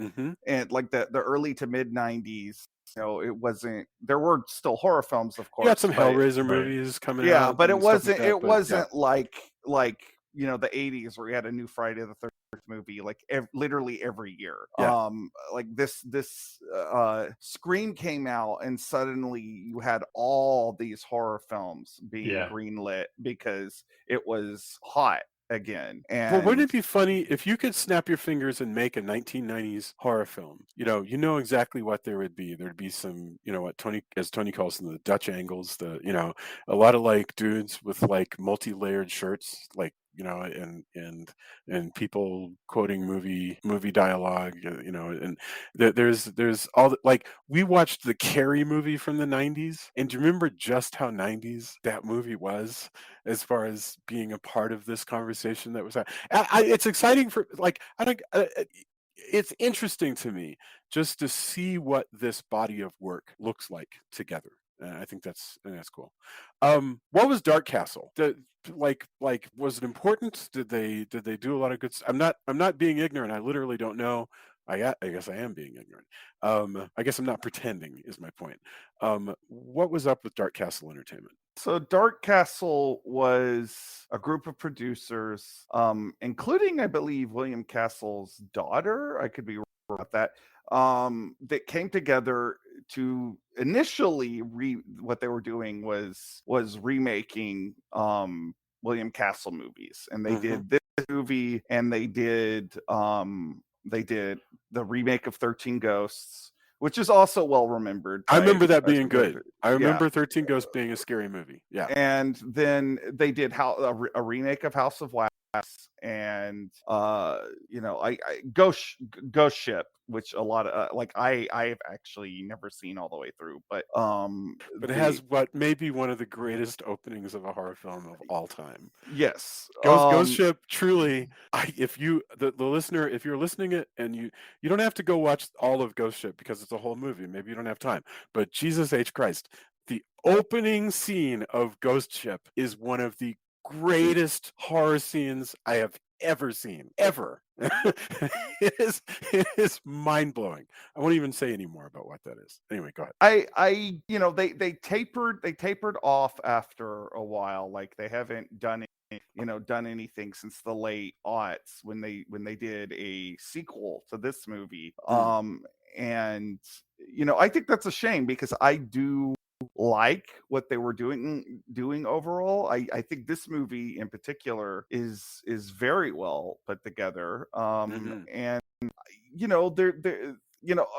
and like the early to mid 90s. It wasn't. There were still horror films, of You got course. some Hellraiser movies coming out. Yeah, but it and stuff like wasn't. that, It but wasn't yeah. like the 80s where you had a new Friday the 13th movie like literally every year. Yeah. Like this Scream came out and suddenly you had all these horror films being greenlit because it was hot again. Well, wouldn't And it be funny if you could snap your fingers and make a 1990s horror film? You know exactly what there would be. There'd be some, what Tony calls them, the Dutch angles, a lot of like dudes with like multi-layered shirts, like, and people quoting movie dialogue, and there's all like we watched the Carrie movie from the 90s, and do you remember just how 90s that movie was as far as being a part of this conversation that was it's exciting for like I think it's interesting to me just to see what this body of work looks like together. I think that's cool. What was Dark Castle? Like was it important? Did they do a lot of good? I'm not being ignorant. I literally don't know. I guess I am being ignorant. I guess I'm not pretending is my point. What was up with Dark Castle Entertainment? So Dark Castle was a group of producers, including, I believe, William Castle's daughter. I could be wrong about that. That came together to initially what they were doing was remaking William Castle movies, and they did this movie, and they did the remake of 13 Ghosts, which is also well remembered. I remember that being good. I remember 13 Ghosts being a scary movie. Yeah. And then they did a remake of House of Wax, and I Ghost Ship, which a lot of I've actually never seen all the way through, but it has what may be one of the greatest openings of a horror film of all time. yes, Ghost Ship, truly. If you, the listener, if you're listening it, and you don't have to go watch all of Ghost Ship because it's a whole movie. Maybe you don't have time. But Jesus H Christ, the opening scene of Ghost Ship is one of the greatest horror scenes I have ever seen, ever. it is mind blowing. I won't even say any more about what that is. Anyway, go ahead. They tapered off after a while. Like they haven't done anything since the late aughts when they did a sequel to this movie. And I think that's a shame because I do like what they were doing overall. I think this movie in particular is very well put together. And there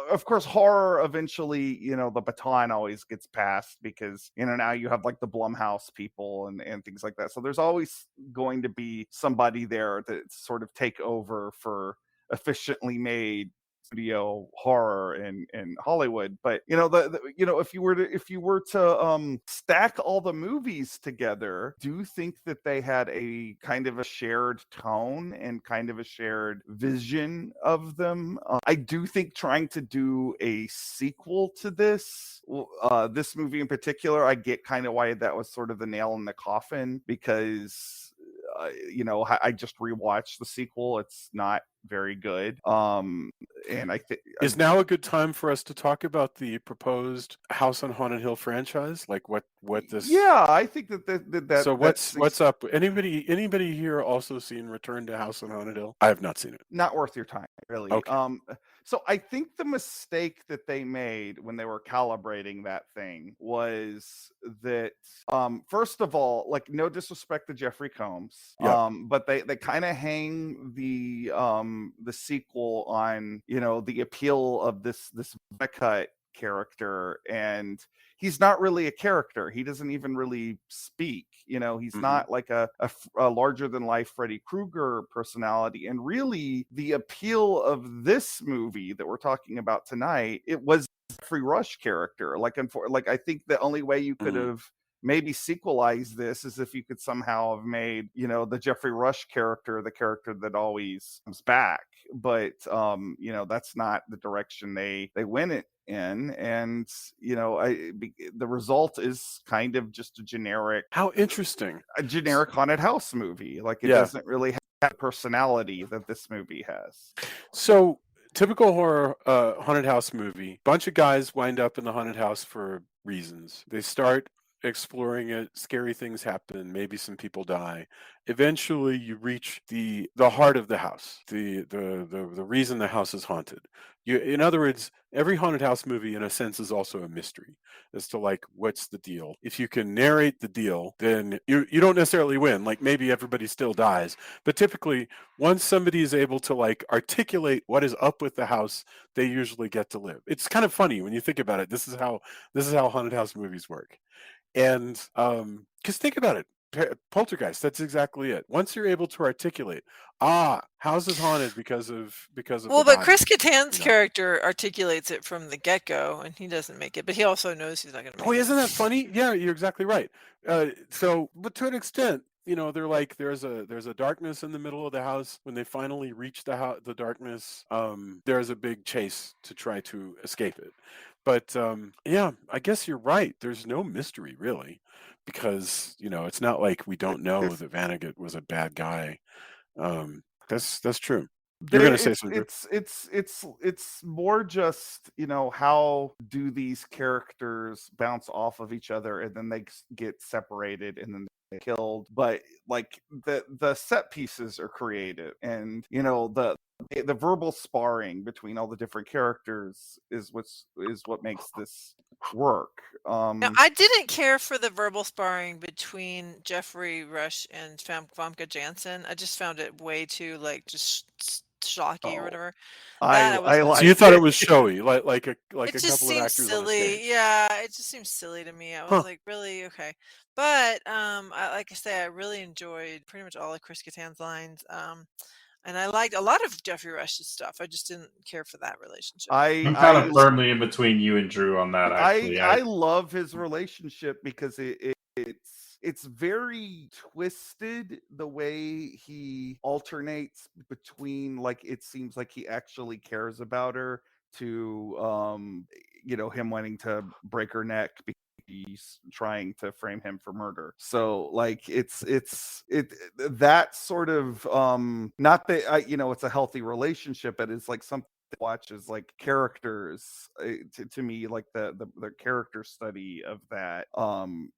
of course horror eventually, the baton always gets passed because now you have like the Blumhouse people and things like that. So there's always going to be somebody there to sort of take over for efficiently made studio horror in Hollywood. But if you were to stack all the movies together, do you think that they had a kind of a shared tone and kind of a shared vision of them? I do think trying to do a sequel to this movie in particular, I get kind of why that was sort of the nail in the coffin, because I just rewatched the sequel. It's not very good. And I think is now a good time for us to talk about the proposed House on Haunted Hill franchise, like what this. Yeah, I think that. So what's up? Anybody here also seen Return to House on Haunted Hill? I have not seen it. Not worth your time, really. Okay. So I think the mistake that they made when they were calibrating that thing was that, first of all, like, no disrespect to Jeffrey Combs, but they kind of hang the sequel on the appeal of this cut character, and he's not really a character. He doesn't even really speak. He's not like a larger than life Freddy Krueger personality. And really, the appeal of this movie that we're talking about tonight, it was Geoffrey Rush character. Like I think the only way you could have maybe sequelize this is if you could somehow have made the Geoffrey Rush character the character that always comes back. But that's not the direction they went it in, and the result is kind of just a generic haunted house movie. Like, it doesn't really have personality that this movie has. So typical horror haunted house movie, bunch of guys wind up in the haunted house for reasons. They start exploring it, scary things happen, maybe some people die. Eventually you reach the heart of the house, the reason the house is haunted. In other words, every haunted house movie in a sense is also a mystery as to, like, what's the deal. If you can narrate the deal, then you don't necessarily win. Like, maybe everybody still dies, but typically once somebody is able to, like, articulate what is up with the house, they usually get to live. It's kind of funny when you think about it. This is how haunted house movies work. And because think about it, Poltergeist, that's exactly it. Once you're able to articulate, house is haunted because of well, the but body, Chris Kattan's character articulates it from the get-go, and he doesn't make it, but he also knows he's not going to make it. Boy, isn't that funny? Yeah, you're exactly right. So, but to an extent, they're like, there's a darkness in the middle of the house. When they finally reach the darkness, there's a big chase to try to escape it. But yeah, I guess you're right. There's no mystery really, because it's not like we don't know that Vonnegut was a bad guy. That's true. You're going to say something. It's more just how do these characters bounce off of each other and then they get separated and then they get killed. But like the set pieces are creative, and the verbal sparring between all the different characters is what makes this work. Now, I didn't care for the verbal sparring between Geoffrey Rush and Famke Janssen. I just found it way too, like, just schlocky or Oh, whatever. I That I I wasn't a So you liked thought it it. was showy, like It a just couple of seems actors on a stage. silly. Yeah, it just seems silly to me. I was Huh. like, really? Okay. But like I say, I really enjoyed pretty much all of Chris Kattan's lines. And I liked a lot of Geoffrey Rush's stuff. I just didn't care for that relationship. I I'm kind I of firmly in between you and Drew on that. I Actually, I love his relationship because it's very twisted the way he alternates between, like, it seems like he actually cares about her, to him wanting to break her neck because he's trying to frame him for murder. So, like, it that sort of, not that it's a healthy relationship, but it's like something to watch as like characters. To me, like the character study of that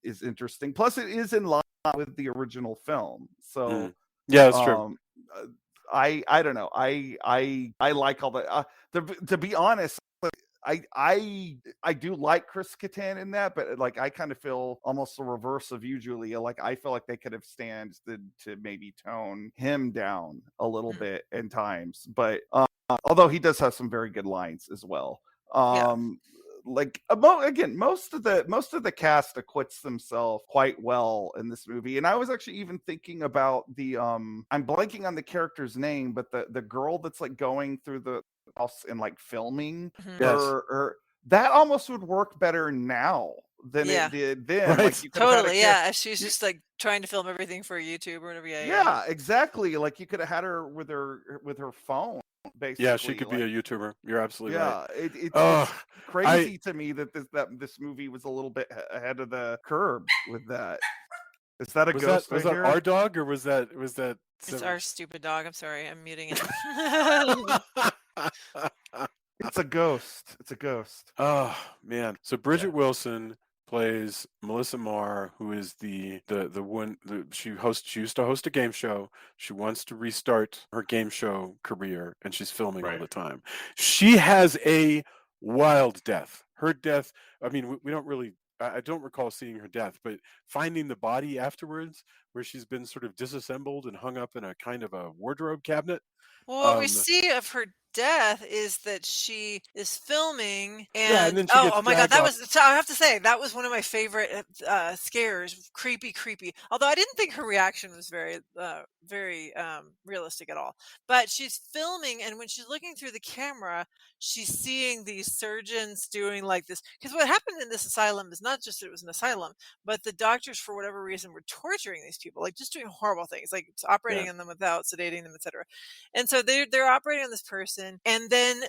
is interesting. Plus it is in line with the original film. So Yeah, that's true. uh, I don't know, I like all that. To be honest, I do like Chris Kattan in that, but like I kind of feel almost the reverse of you, Julia. Like I feel like they could have stand to maybe tone him down a little Mm. bit in times. But although he does have some very good lines as well. Yeah. Like again, most of the cast acquits themselves quite well in this movie. And I was actually even thinking about the I'm blanking on the character's name, but the girl that's like going through the house and like filming Mhm. Yes. her, that almost would work better now than Yeah. it did then. Like Right. you could have had a Totally. character. Yeah. If she's just like trying to film everything for YouTube or whatever. Yeah. Yeah, exactly. Like you could have had her with her phone, basically. Yeah, she could be like, a YouTuber. You're absolutely right. yeah, it's Oh, crazy to me that this movie was a little bit ahead of the curve with that. Is that a was ghost that I hear? our dog or was that It's our stupid dog. I'm sorry. I'm muting it. It's a ghost. It's a ghost. Oh man! So Bridgette Wilson plays Melissa Marr, who is the one. She used to host a game show. She wants to restart her game show career, and she's filming all the time. She has a wild death. Her death. I mean, we don't really. I don't recall seeing her death, but finding the body afterwards, where she's been sort of disassembled and hung up in a kind of a wardrobe cabinet. Well, what we see of her death is that she is filming and then and she gets oh my god, dragged that off. was, so I have to say that was one of my favorite scares. Creepy. Although I didn't think her reaction was very realistic at all. But she's filming, and when she's looking through the camera, she's seeing these surgeons doing like this, because what happened in this asylum is not just that it was an asylum, but the doctors for whatever reason were torturing these people, like just doing horrible things, like operating on them without sedating them, etc. And so they're operating on this person, and then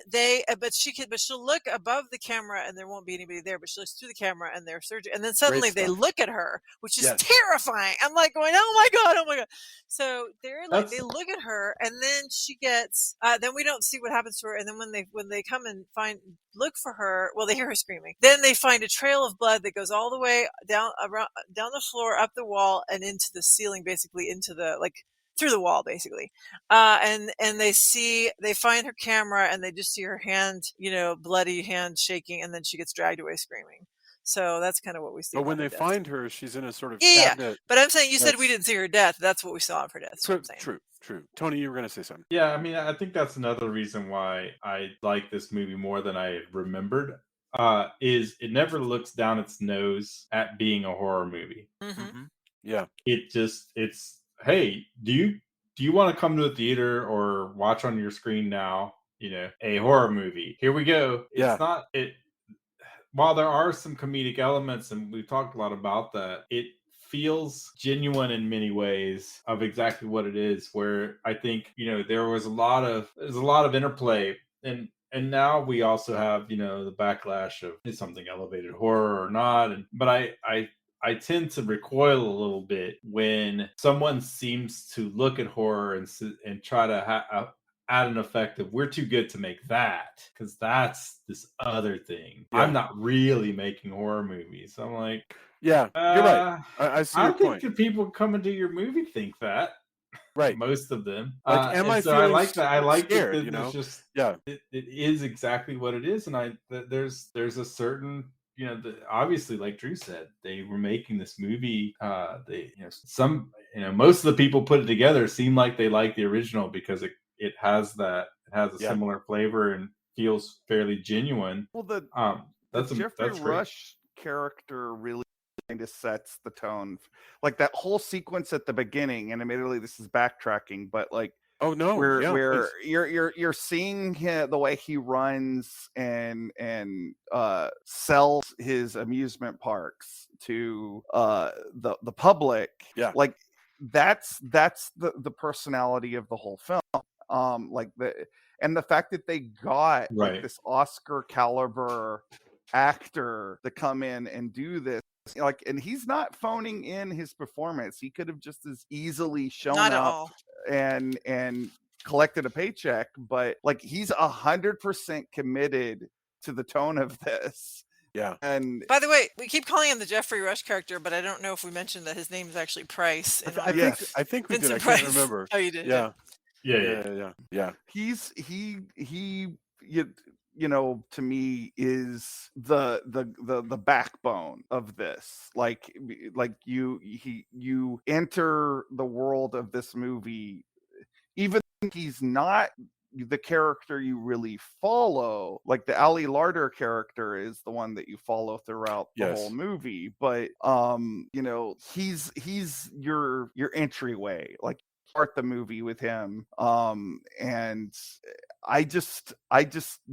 but she'll look above the camera and there won't be anybody there, but she looks through the camera and they're surgery, and then suddenly they look at her, which is terrifying. I'm like going, oh my god. So they're like, they look at her, and then she gets then we don't see what happens to her, and then when they come and look for her, well, they hear her screaming, then they find a trail of blood that goes all the way down the floor, up the wall, and into the ceiling, basically into the, like, through the wall, basically. And they find her camera, and they just see her hand, bloody hand shaking, and then she gets dragged away screaming. So that's kind of what we see. But when they find her, she's in a sort of cabinet. cabinet. But I'm saying, you said we didn't see her death. That's what we saw of her death. True. Tony, you were going to say something. Yeah, I mean, I think that's another reason why I like this movie more than I remembered. Is it never looks down its nose at being a horror movie. Mm-hmm. Yeah. It's hey, do you want to come to a theater or watch on your screen now, a horror movie? Here we go. It's not it. While there are some comedic elements, and we've talked a lot about that, it feels genuine in many ways of exactly what it is. Where I think there's a lot of interplay, and now we also have the backlash of, is something elevated horror or not? But I tend to recoil a little bit when someone seems to look at horror and try to add an effect of, we're too good to make that, because that's this other thing. I'm not really making horror movies. I'm like, you're right. I see your point. I think the people coming to your movie think that. Right. Most of them. Like, am I so feeling I like that. I like scared, that it's just, it is exactly what it is. And there's a certain, obviously, like Drew said, they were making this movie. Most of the people put it together seem like they like the original because it has a similar flavor and feels fairly genuine. Well, the That's Geoffrey great. Rush character really kind of sets the tone. Like that whole sequence at the beginning, and admittedly this is backtracking, but like Oh no, where please. you're seeing the way he runs and sells his amusement parks to the public. Yeah. Like that's the personality of the whole film. Like the fact that they got like Right. this Oscar caliber actor to come in and do this, like, and he's not phoning in his performance. He could have just as easily shown Not at up all. and collected a paycheck, but like he's 100% committed to the tone of this. Yeah. And By the way, we keep calling him the Geoffrey Rush character, but I don't know if we mentioned that his name is actually Price. In honor of Yes. I think we did. I Vincent can't Price. remember. Oh, you did. Yeah. Yeah. Yeah. He's you know, to me is the backbone of this. Like you enter the world of this movie, even if he's not the character you really follow. Like the Ali Larter character is the one that you follow throughout the whole Yes. movie, but you know, he's your entryway. Like start the movie with him, and I just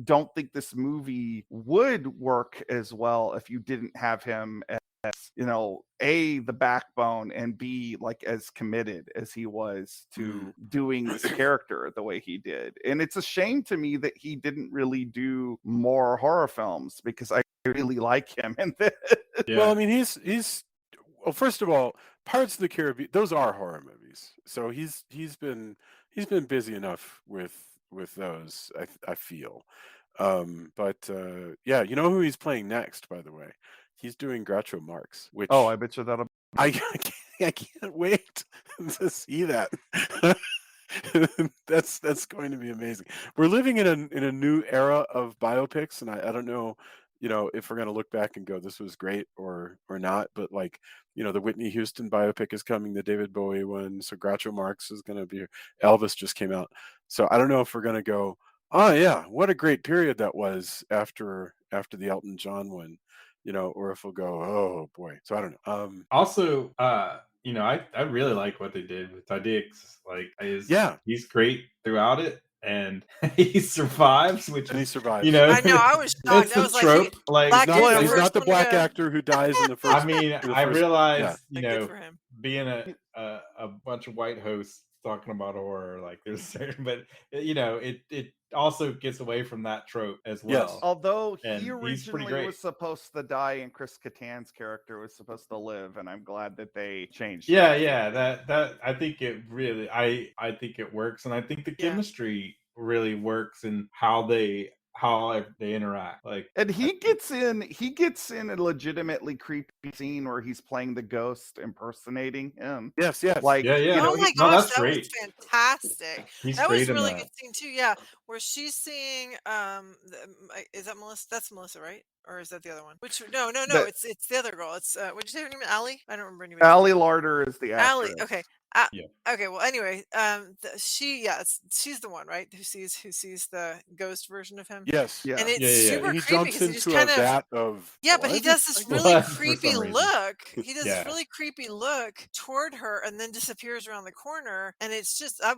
don't think this movie would work as well if you didn't have him as, you know, A, the backbone, and B, like as committed as he was to doing this character the way he did. And it's a shame to me that he didn't really do more horror films, because I really like him in this. Yeah. Well, I mean, he's well, first of all, Pirates of the Caribbean, those are horror movies. So he's been busy enough with those, I feel. But yeah, you know who he's playing next, by the way? He's doing Groucho Marx, which Oh, I bet you that'll I can't wait to see that. That's going to be amazing. We're living in a new era of biopics, and I don't know, you know, if we're going to look back and go, this was great or not. But like, you know, the Whitney Houston biopic is coming, the David Bowie one, so Groucho Marx is going to be. Elvis just came out, so I don't know if we're going to go, oh yeah, what a great period that was after the Elton John one, you know, or if we'll go, oh boy. So I don't know. Also, you know, I really like what they did with Taye Diggs. Like, he's great throughout it, and he survives, which And he is, survives. you know, I know. I was shocked. it's I a was like, trope. hey, Like, black kid, the He's first not the one to black go. actor who dies in the first. I mean, in the I first- realize, yeah. you Good know, for him. being a bunch of white hosts talking about horror, like there's certain, but you know, it also gets away from that trope as well. Yes. Although And he he's pretty originally great. was supposed to die and Chris Kattan's character was supposed to live, and I'm glad that they changed. Yeah, that I think it really, I think it works, and I think the Yeah. chemistry really works in how they interact. Like, And he gets in a legitimately creepy scene where he's playing the ghost impersonating him. Yes. Like, yeah. you know, Oh my No, gosh, that's that great. was fantastic. He's That great was in really that. good scene too. Yeah, where she's seeing is that Melissa? That's Melissa, right? Or is that the other one? Which no, The- it's the other girl. It's what'd you say her name? Allie? I don't remember anybody's Ali name. Larter is the actress. Allie. Okay. Yeah. Okay. Well, anyway, she's the one, right? Who sees the ghost version of him. Yes. Yeah. And it's Yeah. super And he creepy jumps because he just into a kind of vat of yeah, but he blood, does this I guess? really Blood for creepy some reason. look. He does Yeah. this really creepy look toward her and then disappears around the corner. And it's just, I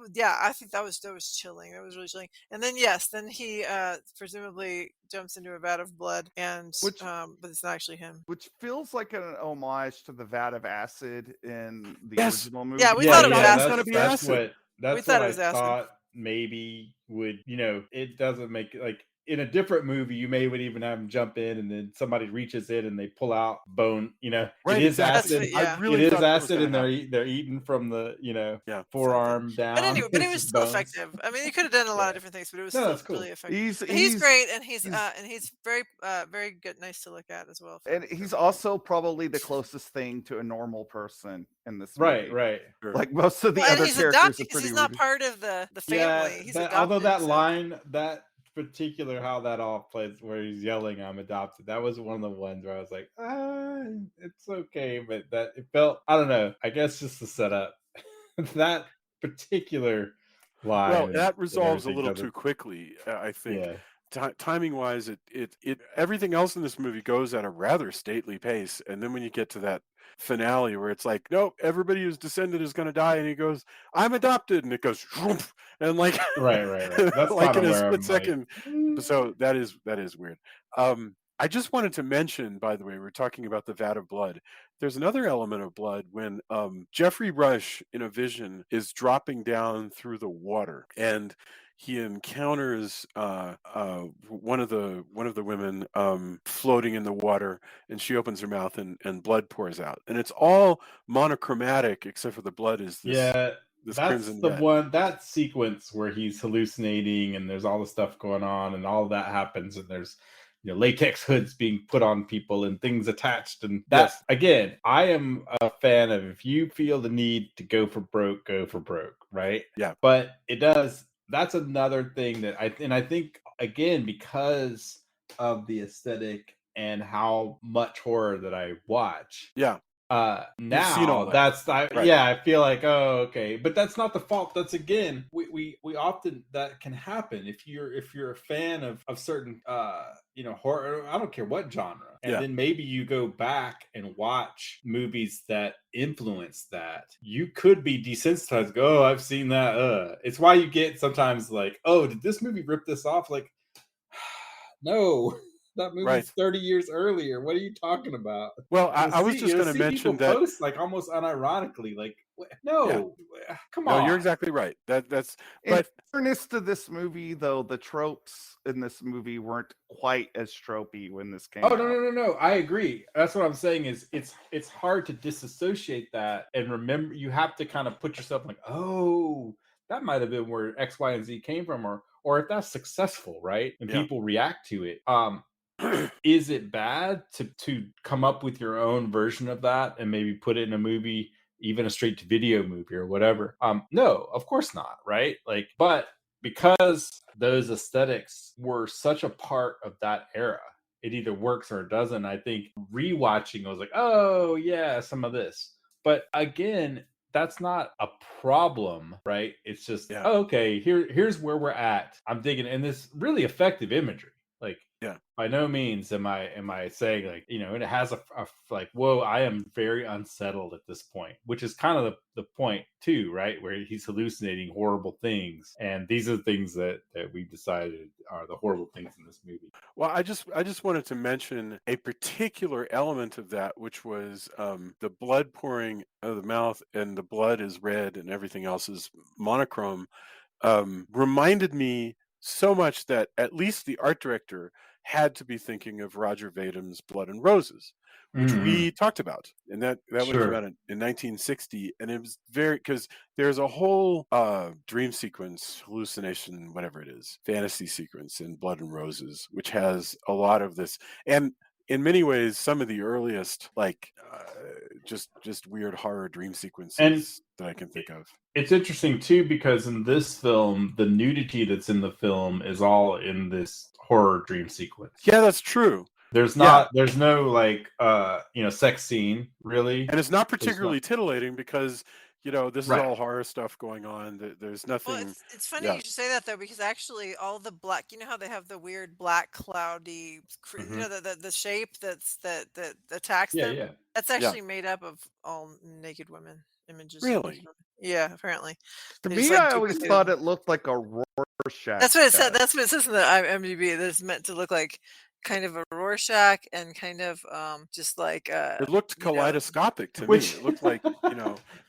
think that was chilling. That was really chilling. And then then he presumably jumps into a vat of blood, and but it's not actually him. Which feels like an homage to the vat of acid in the Yes. original movie. Yeah, we thought it was It's acid. gonna be That's acid. what thought it I was acid. thought maybe would, you know, it doesn't make it like in a different movie, you would even have him jump in and then somebody reaches in and they pull out bone, you know, Right, it is exactly. acid. Yeah. I really it is thought that was acid, gonna and happen. they're eating from the, you know, Yeah. forearm down. But anyway, but it It's was just still bones. effective. I mean, he could have done a lot Yeah. of different things, but it was No, still that's cool. really effective. He's But he's great, and he's he's- very good, nice to look at as well. and he's also probably the closest thing to a normal person in this movie. Right. Sure. Like most of the and other he's characters adopted are because pretty he's not rude. part of the family. He's adopted. Although that so- line, that particular how that all plays, where he's yelling "I'm adopted," that was one of the ones where I was like, it's okay, but that it felt, I don't know, I guess just to set up that particular lie Well, and that resolves a everything little too doesn't. quickly, I think. Yeah. Timing wise, it everything else in this movie goes at a rather stately pace, and then when you get to that finale where it's like, nope, everybody who's descended is going to die, and he goes, I'm adopted, and it goes, whoomp, and like, Right. That's like kind in of a where split I'm like, second. So that is weird. I just wanted to mention, by the way, we're talking about the vat of blood. There's another element of blood when Geoffrey Rush in a vision is dropping down through the water, and he encounters one of the women floating in the water, and she opens her mouth, and blood pours out, and it's all monochromatic except for the blood is yeah, this that's crimson the red. one, that sequence where he's hallucinating and there's all the stuff going on and all that happens and there's latex hoods being put on people and things attached, and that Yes. again, I am a fan of, if you feel the need to go for broke, right? Yeah. But that's another thing that I think again, because of the aesthetic and how much horror that I watch, Yeah. You've seen all now that. Right. yeah, I feel like, oh, okay, but that's not the fault. That's again, we often, that can happen if you're a fan of certain horror, I don't care what genre, and Yeah. then maybe you go back and watch movies that influence that, you could be desensitized, go, oh, I've seen that. It's why you get sometimes like, oh, did this movie rip this off? Like, no, that Right. movie's 30 years earlier. What are you talking about? Well, And I was just going to see people mention that. post like almost unironically, like, Yeah. no, come No, you're on. exactly right. That's In but fairness to this movie, though, the tropes in this movie weren't quite as tropey when this came Oh, out. no. I agree. That's what I'm saying is it's hard to disassociate that and remember. You have to kind of put yourself like, oh, that might have been where X, Y, and Z came from, or if that's successful, right? And yeah. people react to it. Is it bad to come up with your own version of that and maybe put it in a movie, even a straight to video movie or whatever? No, of course not, right? Like, but because those aesthetics were such a part of that era, it either works or it doesn't. I think rewatching, I was like, oh yeah, some of this. But again, that's not a problem, right? It's just, Yeah. oh, okay, here's where we're at. I'm digging, and this really effective imagery. Like, Yeah. by no means am I saying, like, and it has a like, whoa, I am very unsettled at this point, which is kind of the point too, right? Where he's hallucinating horrible things, and these are the things that we decided are the horrible things in this movie. Well, I just wanted to mention a particular element of that, which was the blood pouring out of the mouth, and the blood is red, and everything else is monochrome. Reminded me so much that at least the art director had to be thinking of Roger Vadom's Blood and Roses, which Mm-hmm. we talked about, and that would have come Sure. out in 1960, and it was very, because there's a whole dream sequence, hallucination, whatever it is, fantasy sequence in Blood and Roses, which has a lot of this, and in many ways, some of the earliest, like just weird horror dream sequences that I can think of. It's interesting too, because in this film, the nudity that's in the film is all in this horror dream sequence. Yeah, that's true. There's no like sex scene really, and it's not particularly titillating because this is Right. all horror stuff going on. There's nothing. Well, it's funny you should say that though, because actually all the black, how they have the weird black cloudy, the shape that attacks them. Yeah. That's actually made up of all naked women images. Really? Yeah, apparently. To They me, just, like, I always duplicated thought them. it looked like a Rorschach. That's what it said. That's what it says in the IMDb. That it's meant to look like kind of a Rorschach and kind of just like It looked kaleidoscopic to me. It looked like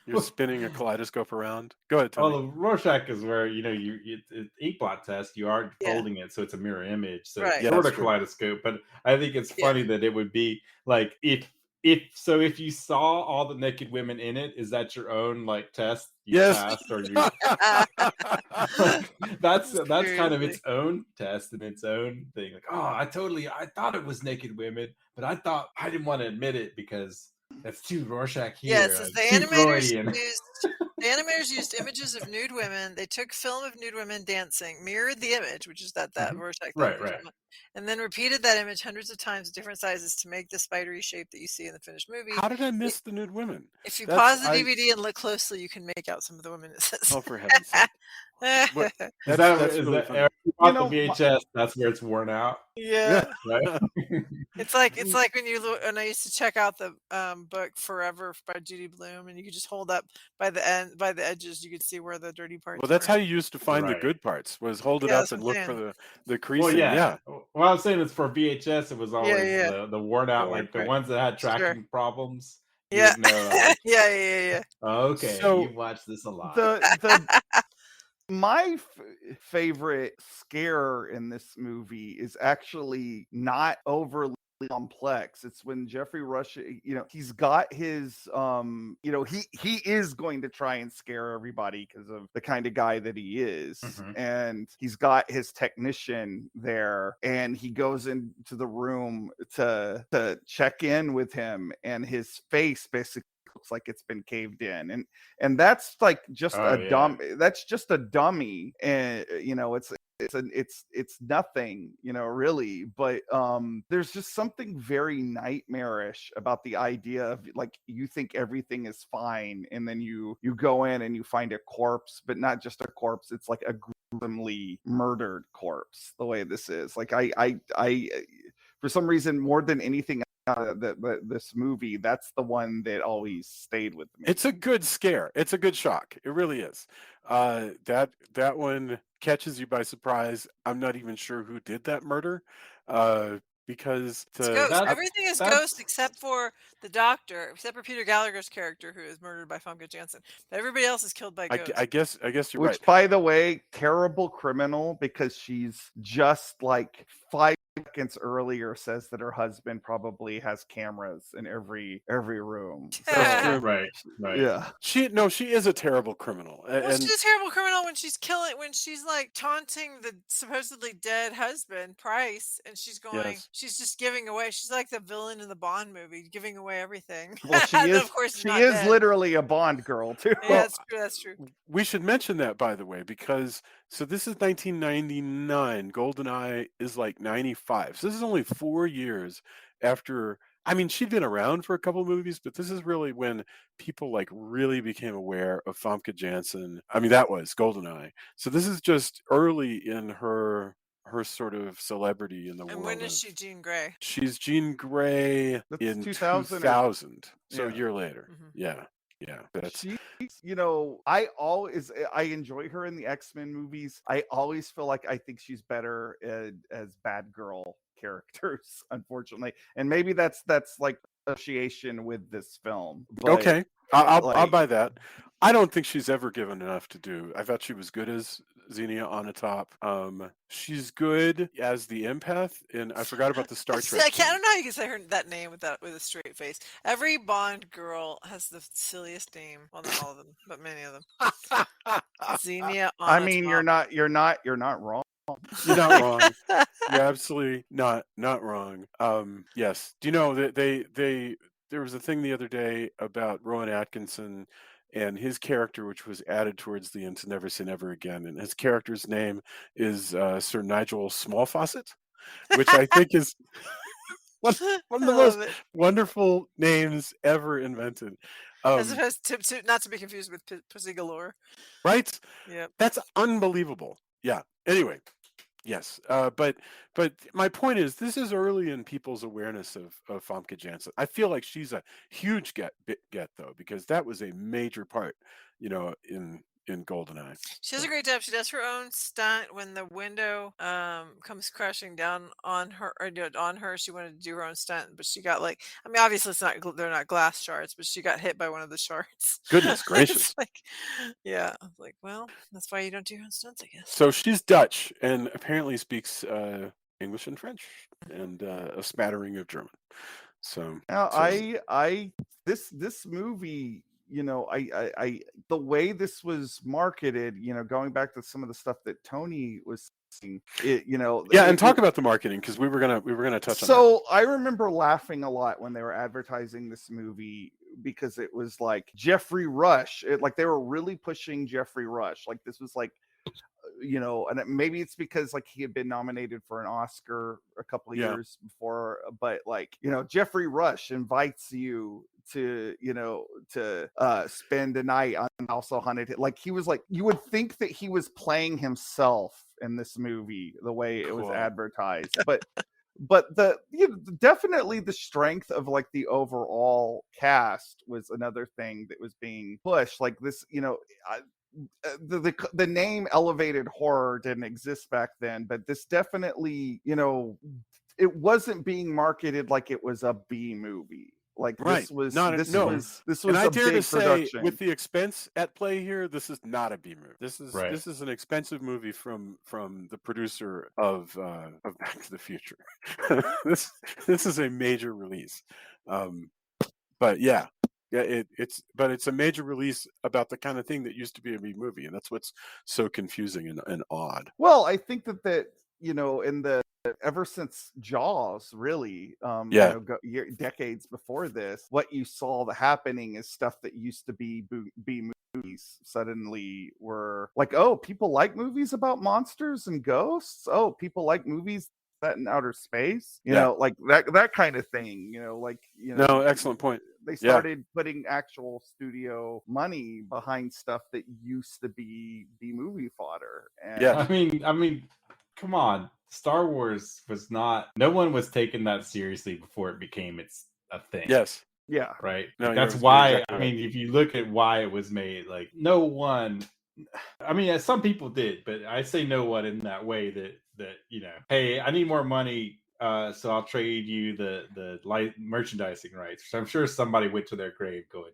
you're spinning a kaleidoscope around. Go ahead, Tony. Well, the Rorschach is where it's ink blot test. You aren't folding it, so it's a mirror image. So it's sort of kaleidoscope. But I think it's funny that it would be like if you saw all the naked women in it, is that your own like test? You passed, or you that's kind of its own test and its own thing. Like, oh, I thought it was naked women, but I didn't want to admit it because that's too Rorschach here. Yes, the The animators used images of nude women. They took film of nude women dancing, mirrored the image, which is that Rorschach thing, Right. and then repeated that image hundreds of times at different sizes to make the spidery shape that you see in the finished movie. How did I miss the nude women? If you That's- pause the DVD and look closely, you can make out some of the women. It says. Oh, for heaven's sake! What? Is That's that really funny. if you bought the VHS? That's where it's worn out. Yeah. Right. It's like when I used to check out the book Forever by Judy Blume, and you could just hold up by the edges, you could see where the dirty parts. Well, that's were. how you used to find the Right. good parts. Was hold it Yeah, up that's and what look I'm for the creasing. Well, yeah. Yeah. Well, I was saying it's for VHS. It was always the worn out, worn like the part. ones that had Sure. tracking problems. You Yeah. would know, like, yeah. okay, So- you've watched this a lot. My favorite scare in this movie is actually not overly complex. It's when Geoffrey Rush, he's got his he is going to try and scare everybody because of the kind of guy that he is. Mhm. And he's got his technician there, and he goes into the room to check in with him, and his face basically looks like it's been caved in, and that's like just that's just a dummy, and it's nothing, really, but there's just something very nightmarish about the idea of, like, you think everything is fine, and then you go in and you find a corpse, but not just a corpse, it's like a gruesomely murdered corpse, the way this is. Like, I for some reason, more than anything this movie, that's the one that always stayed with me. It's a good scare. It's a good shock. It really is. That one catches you by surprise. I'm not even sure who did that murder, because It's ghost. Everything is ghost except for the doctor, except for Peter Gallagher's character, who is murdered by Famke Janssen. But everybody else is killed by ghosts. I guess you're Which, right. by the way, terrible criminal, because she's just like 5 seconds earlier says that her husband probably has cameras in every room. That's true. Right. Yeah. She is a terrible criminal. Well, And she's a terrible criminal when she's like taunting the supposedly dead husband, Price, and she's she's just giving away. She's like the villain in the Bond movie, giving away everything. Well, she is. Of course, she is literally a Bond girl too. Yeah, that's true. We should mention that, by the way, because this is 1999. GoldenEye is like 95. So this is only 4 years after. I mean, she'd been around for a couple of movies, but this is really when people like really became aware of Famke Janssen. I mean, that was GoldenEye. So this is just early in her sort of celebrity in the world. And when is she Jean Grey? She's Jean Grey in 2000. So a year later. Mm-hmm. Yeah. That's I enjoy her in the X-Men movies. I always feel like I think she's better as bad girl characters, unfortunately, and maybe that's like association with this film. But, okay, I'll buy that. I don't think she's ever given enough to do. I thought she was good as Xenia Onatopp. She's good as the empath, and I forgot about the Star Trek. I don't know how you can say that name with a straight face. Every Bond girl has the silliest name. Well, not all of them, but many of them. Xenia Onatopp. I mean, you're not wrong. You're not wrong. You're absolutely not wrong. Yes. Do you know that there was a thing the other day about Rowan Atkinson and his character, which was added towards the end to Never Say Never Again, and his character's name is Sir Nigel Smallfawcett, which I think is one of the most wonderful names ever invented. As opposed to not to be confused with Pussy Galore. Right? Yeah. That's unbelievable. Yeah. Anyway, yes. But my point is, this is early in people's awareness of Famke Janssen. I feel like she's a huge get though, because that was a major part, in GoldenEye. She does a great job. She does her own stunt when the window comes crashing down on her. She wanted to do her own stunt, but she got obviously they're not glass shards, but she got hit by one of the shards. Goodness gracious! Yeah, I was like, well, that's why you don't do your own stunts, I guess. So she's Dutch and apparently speaks English and French and a smattering of German. So now, this movie, the way this was marketed, going back to some of the stuff that Tony was saying, and talk about the marketing, because we were gonna touch on that. So I remember laughing a lot when they were advertising this movie because it was like Geoffrey Rush. Like they were really pushing Geoffrey Rush. Like this was like, and maybe it's because like he had been nominated for an Oscar a couple of years before, but like, Geoffrey Rush invites you to spend a night on Also Haunted. Like he was like, you would think that he was playing himself in this movie the way it was advertised, but definitely the strength of like the overall cast was another thing that was being pushed. Like this, the name elevated horror didn't exist back then, but this definitely, it wasn't being marketed like it was a B movie. Like this was and I a dare to big say, production. with the expense at play here, this is not a B movie. This is an expensive movie from the producer of Back to the Future. this is a major release, but it's a major release about the kind of thing that used to be a B movie, and that's what's so confusing and odd. Well, I think that in the ever since Jaws, really, decades before this, what you saw happening is stuff that used to be B movies suddenly were like, oh, people like movies about monsters and ghosts. Oh, people like movies set in outer space. Like that kind of thing. No, excellent point. They started putting actual studio money behind stuff that used to be movie fodder. And I mean, come on. Star Wars was not. No one was taking that seriously before it became a thing. Yes. Yeah. Right. No, that's why. Exactly right. If you look at why it was made, like no one. I mean, some people did, but I say no one in that way that hey, I need more money. So I'll trade you the merchandising rights. So I'm sure somebody went to their grave going,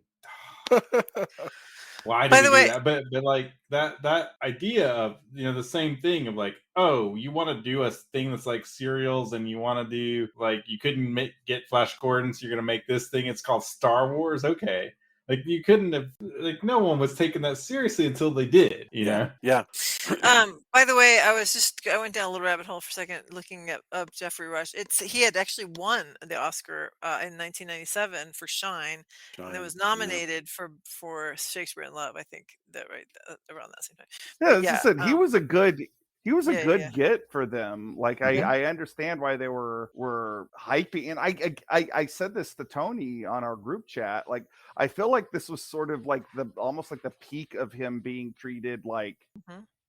why did we do that? But like that idea of the same thing of like, oh, you want to do a thing that's like serials, and you want to do like you couldn't get Flash Gordon, so you're gonna make this thing. It's called Star Wars. Okay. Like you couldn't have, like no one was taking that seriously until they did, Yeah. By the way, I went down a little rabbit hole for a second looking up Geoffrey Rush. He had actually won the Oscar in 1997 for Shine, and it was nominated for Shakespeare in Love. I think around that same time. Yeah, as I said, he was a good get for them. Like I understand why they were hyping, and I said this to Tony on our group chat. Like I feel like this was sort of like almost like the peak of him being treated like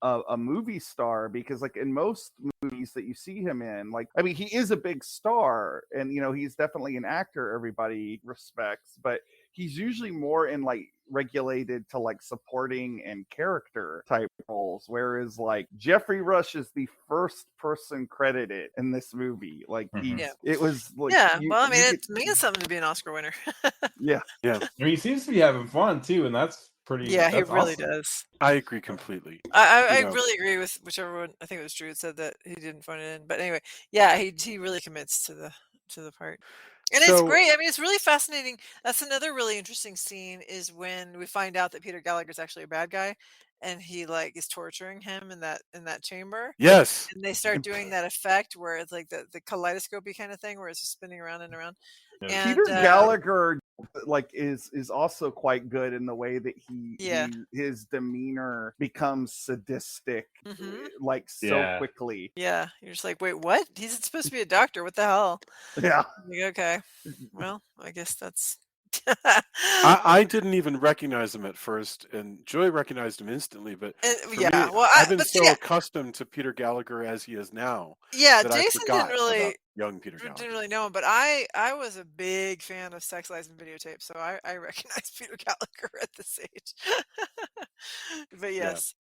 a movie star, because like in most movies that you see him in, like I mean he is a big star, and he's definitely an actor everybody respects, but he's usually more in like regulated to like supporting and character type roles, whereas like Geoffrey Rush is the first person credited in this movie. Like it was like it means something to be an Oscar winner. yeah I mean he seems to be having fun too, and that's pretty. Yeah, he really awesome. does. I agree completely. I really agree with whichever one. I think it was Drew said that he didn't phone it in, but anyway, he really commits to the part. And it's great. I mean, it's really fascinating. That's another really interesting scene is when we find out that Peter Gallagher's actually a bad guy, and he like is torturing him in that chamber. Yes. And they start doing that effect where it's like the kaleidoscopy kind of thing where it's just spinning around and around. Yeah. And Peter Gallagher like is also quite good in the way that his demeanor becomes sadistic like so quickly. Yeah, you're just like, wait, what? He's supposed to be a doctor. What the hell? Yeah. Like, okay. Well, I guess that's I didn't even recognize him at first, and Joy recognized him instantly. But I've been accustomed to Peter Gallagher as he is now. Yeah, that Jason didn't really young Peter Gallagher. Didn't really know him, but I was a big fan of Sex, Lies, and Videotape, so I recognized Peter Gallagher at this age. But yes,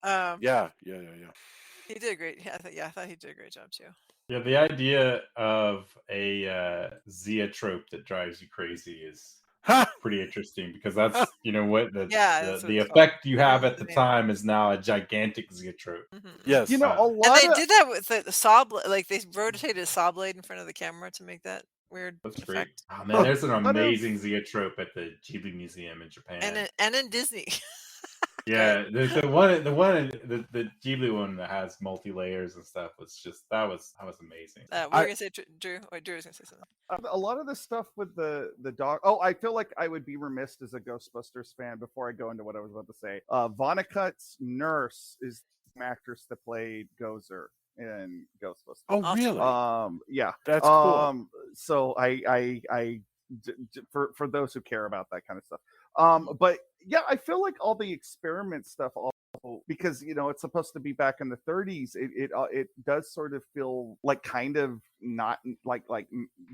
he did a great. I thought he did a great job too. Yeah, the idea of a zoetrope that drives you crazy is pretty interesting, because that's what the effect you have at the time is now a gigantic zoetrope. Yes, a lot. And they did that with the saw blade. Like they rotated a saw blade in front of the camera to make that weird That's effect. Great. Oh man, there's an amazing zoetrope at the Ghibli Museum in Japan, and in Disney. Yeah, the the Ghibli one that has multi layers and stuff was just that was amazing. What were you gonna say, Drew? Wait, Drew was gonna say something. A lot of the stuff with the dog. Oh, I feel like I would be remiss as a Ghostbusters fan before I go into what I was about to say. Vonnegut's nurse is the actress that played Gozer in Ghostbusters. Oh, Awesome. really? Yeah, That's cool. So for those who care about that kind of stuff. But yeah, I feel like all the experiment stuff also, because it's supposed to be back in the 30s. It does sort of feel like kind of not like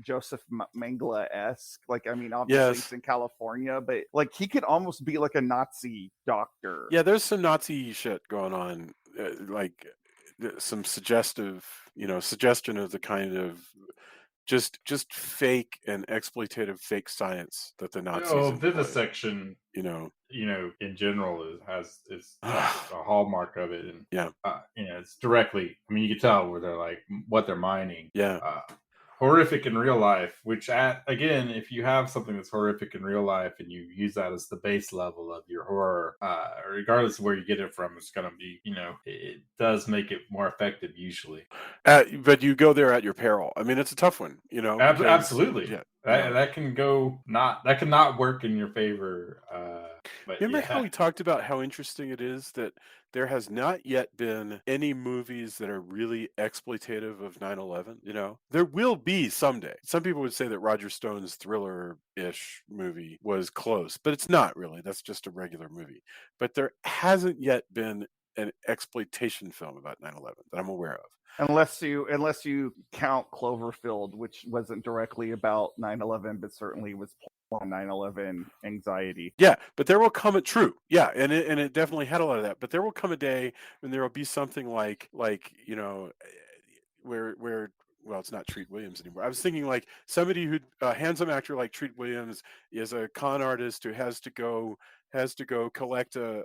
Joseph Mengele-esque. Like, I mean, obviously Yes. it's in California, but like he could almost be like a Nazi doctor. Yeah, there's some Nazi shit going on, like some suggestion of the kind of just fake and exploitative fake science that the Nazis employed. Vivisection, in general is a hallmark of it, and Yeah. it's directly. I mean, you can tell where they're like what they're mining. Yeah. Horrific in real life, which again, if you have something that's horrific in real life and you use that as the base level of your horror, regardless of where you get it from, it's going to be, it does make it more effective usually. But you go there at your peril. I mean, it's a tough one, because, absolutely. Yeah, that can not work in your favor. But remember how we talked about how interesting it is that there has not yet been any movies that are really exploitative of 9/11. There will be someday. Some people would say that Roger Stone's thriller-ish movie was close, but it's not really. That's just a regular movie. But there hasn't yet been an exploitation film about 9/11 that I'm aware of. Unless you count Cloverfield, which wasn't directly about 9/11, but certainly was on 9/11 anxiety. Yeah, but there will come a true. Yeah, and it definitely had a lot of that. But there will come a day when there will be something like where well, it's not Treat Williams anymore. I was thinking like somebody who a handsome actor like Treat Williams is a con artist who has to go collect a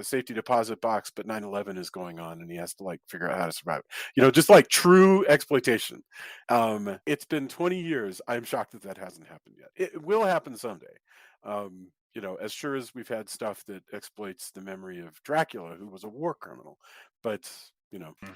safety deposit box, but 9/11 is going on and he has to like figure out how to survive. Just like true exploitation. It's been 20 years. I'm shocked that hasn't happened yet. It will happen someday. As sure as we've had stuff that exploits the memory of Dracula, who was a war criminal, but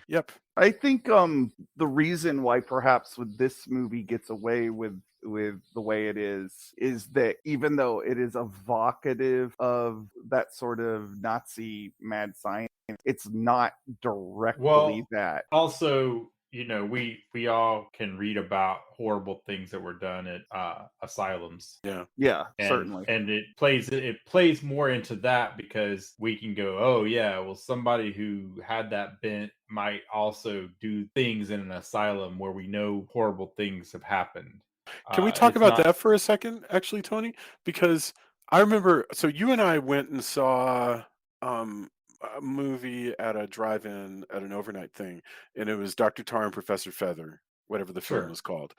yep. I think the reason why perhaps with this movie gets away with the way it is that even though it is evocative of that sort of Nazi mad science, it's not directly that. Also, we all can read about horrible things that were done at asylums. Yeah, certainly. And it plays more into that because we can go, oh yeah, well, somebody who had that bent might also do things in an asylum where we know horrible things have happened. Can we talk about that for a second, actually, Tony? Because I remember, so you and I went and saw a movie at a drive-in at an overnight thing, and it was Dr. Tar and Professor Feather, whatever the film was called.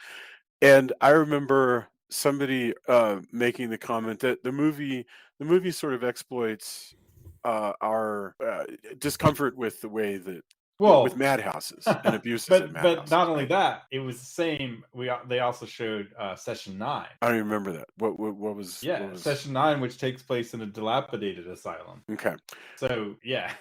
And I remember somebody making the comment that the movie sort of exploits our discomfort with the way that with madhouses and abuses at madhouses. But not only that, it was the same. They also showed Session 9. I don't even remember that. What was? Session 9, which takes place in a dilapidated asylum. Okay. So yeah.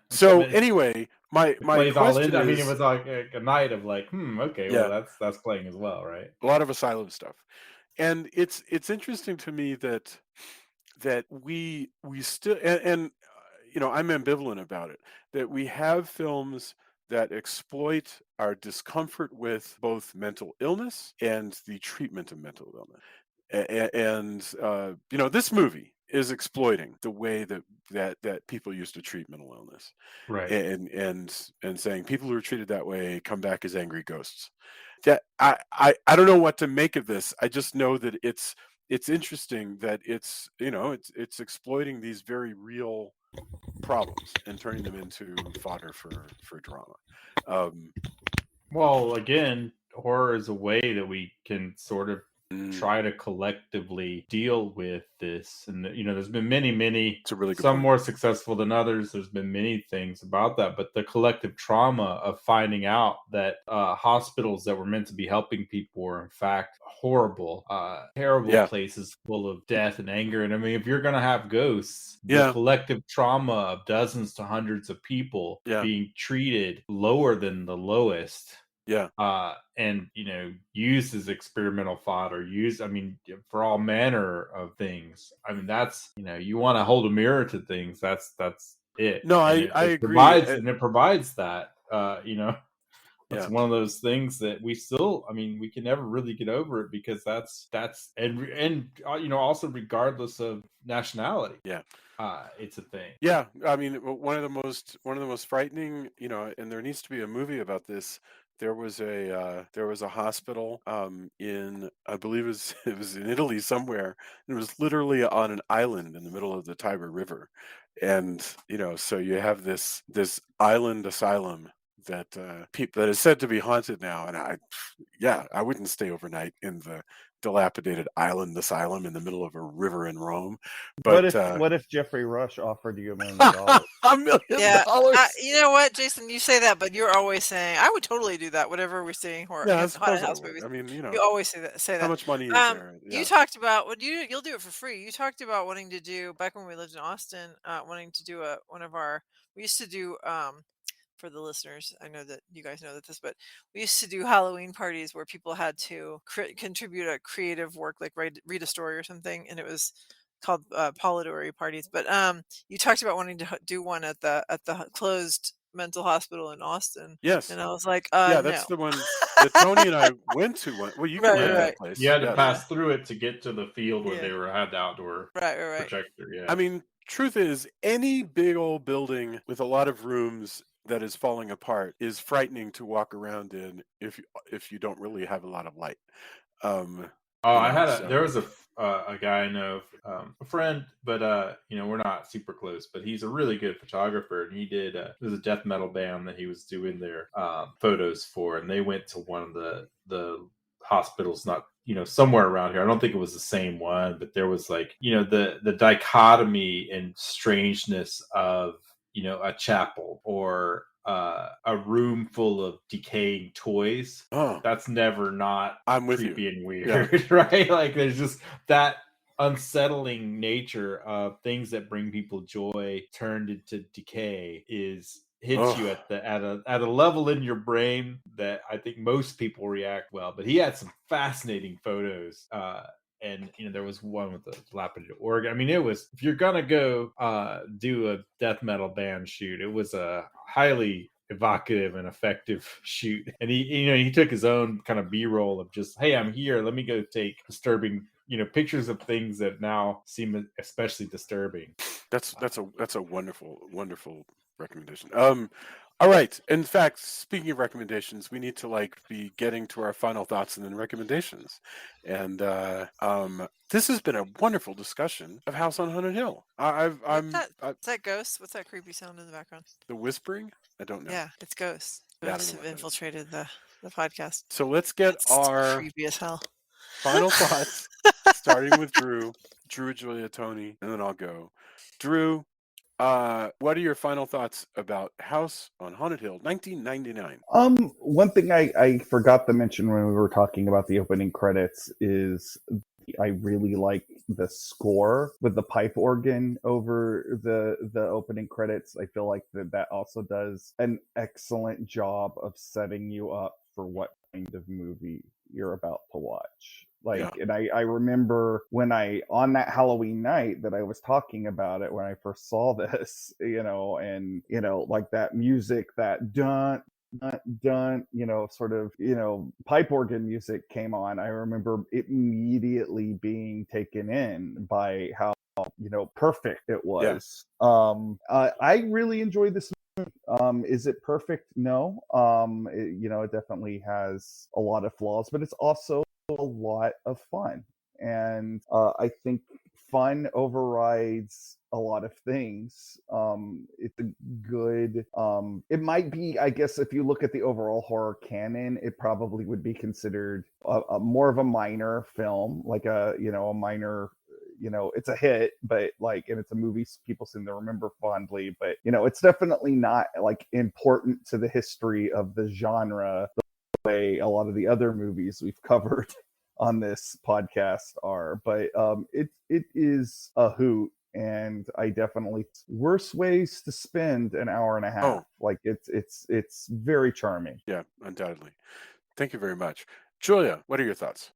So anyway, my question is, it was like a night of like, okay, well that's playing as well, right? A lot of asylum stuff, and it's interesting to me that we still and I'm ambivalent about it, that we have films that exploit our discomfort with both mental illness and the treatment of mental illness. And this movie is exploiting the way that people used to treat mental illness, right? And saying people who are treated that way come back as angry ghosts. That I don't know what to make of this. I just know that it's interesting that it's exploiting these very real problems and turning them into fodder for drama. Well, again, horror is a way that we can sort of try to collectively deal with this. And there's been many, It's a really good some point. more successful than others. There's been many things about that, but the collective trauma of finding out that hospitals that were meant to be helping people were in fact horrible, terrible places full of death and anger. And I mean, if you're gonna have ghosts, the collective trauma of dozens to hundreds of people being treated lower than the lowest, and used as experimental fodder, for all manner of things. I mean, that's you want to hold a mirror to things. That's it. No, and I it agree. provides that. That's one of those things that we still, we can never really get over it, because that's also regardless of nationality. It's a thing. Yeah, I mean, one of the most frightening, and there needs to be a movie about this. There was a hospital in, I believe it was in Italy somewhere. And it was literally on an island in the middle of the Tiber River, and so you have this island asylum that that is said to be haunted now. And I wouldn't stay overnight in the dilapidated island asylum in the middle of a river in Rome. But what if Geoffrey Rush offered you $1 million? $1 million? You know what, Jason? You say that, but you're always saying I would totally do that. Whatever we're seeing, horror, haunted house movies. I mean, you always say that. How much money is there? You talked about you'll do it for free. You talked about wanting to do, back when we lived in Austin, wanting to do we used to do for the listeners, I know that you guys know this, but we used to do Halloween parties where people had to contribute a creative work, like read a story or something, and it was called Polidori parties. But you talked about wanting to do one at the closed mental hospital in Austin. Yes. And I was like, that's the one that Tony and I went to. Well, you can rent that place. You had to pass through it to get to the field where they had the outdoor projector. Yeah. I mean, truth is, any big old building with a lot of rooms that is falling apart is frightening to walk around in if you don't really have a lot of light. There was a guy I know, a friend, but we're not super close, but he's a really good photographer, and he did there's a death metal band that he was doing their photos for, and they went to one of the hospitals, not somewhere around here. I don't think it was the same one, but there was the dichotomy and strangeness of a chapel or a room full of decaying toys. That's never not creepy and weird, right? Like, there's just that unsettling nature of things that bring people joy turned into decay hits you at a level in your brain that I think most people react well. But he had some fascinating photos. And there was one with the dilapidated organ. I mean, it was, if you're gonna go do a death metal band shoot, it was a highly evocative and effective shoot. And he took his own kind of B-roll of just, hey, I'm here, let me go take disturbing pictures of things that now seem especially disturbing. That's a wonderful recommendation. All right. In fact, speaking of recommendations, we need to be getting to our final thoughts and then recommendations. And this has been a wonderful discussion of House on Haunted Hill. Is that ghosts? What's that creepy sound in the background? The whispering? I don't know. Yeah, it's ghosts. Ghosts have infiltrated the podcast. So let's get our creepy as hell final thoughts, starting with Drew, Julia, Tony, and then I'll go. Drew, what are your final thoughts about House on Haunted Hill, 1999? One thing I forgot to mention when we were talking about the opening credits is I really like the score with the pipe organ over the opening credits. I feel like that also does an excellent job of setting you up for what kind of movie you're about to watch. And I remember when on that Halloween night that I was talking about it, when I first saw this, and like that music, that dun, dun, sort of, pipe organ music came on. I remember immediately being taken in by how, perfect it was. I really enjoyed this movie. Is it perfect? No. It definitely has a lot of flaws, but it's also a lot of fun, and I think fun overrides a lot of things. It's a good. It might be, I guess, if you look at the overall horror canon, it probably would be considered a more of a minor film, like a minor. It's a hit, but like, and it's a movie people seem to remember fondly. But it's definitely not like important to the history of the genre the way a lot of the other movies we've covered on this podcast are. But it is a hoot, and I definitely worse ways to spend an hour and a half. Oh. Like it's very charming. Yeah, undoubtedly. Thank you very much. Julia, what are your thoughts?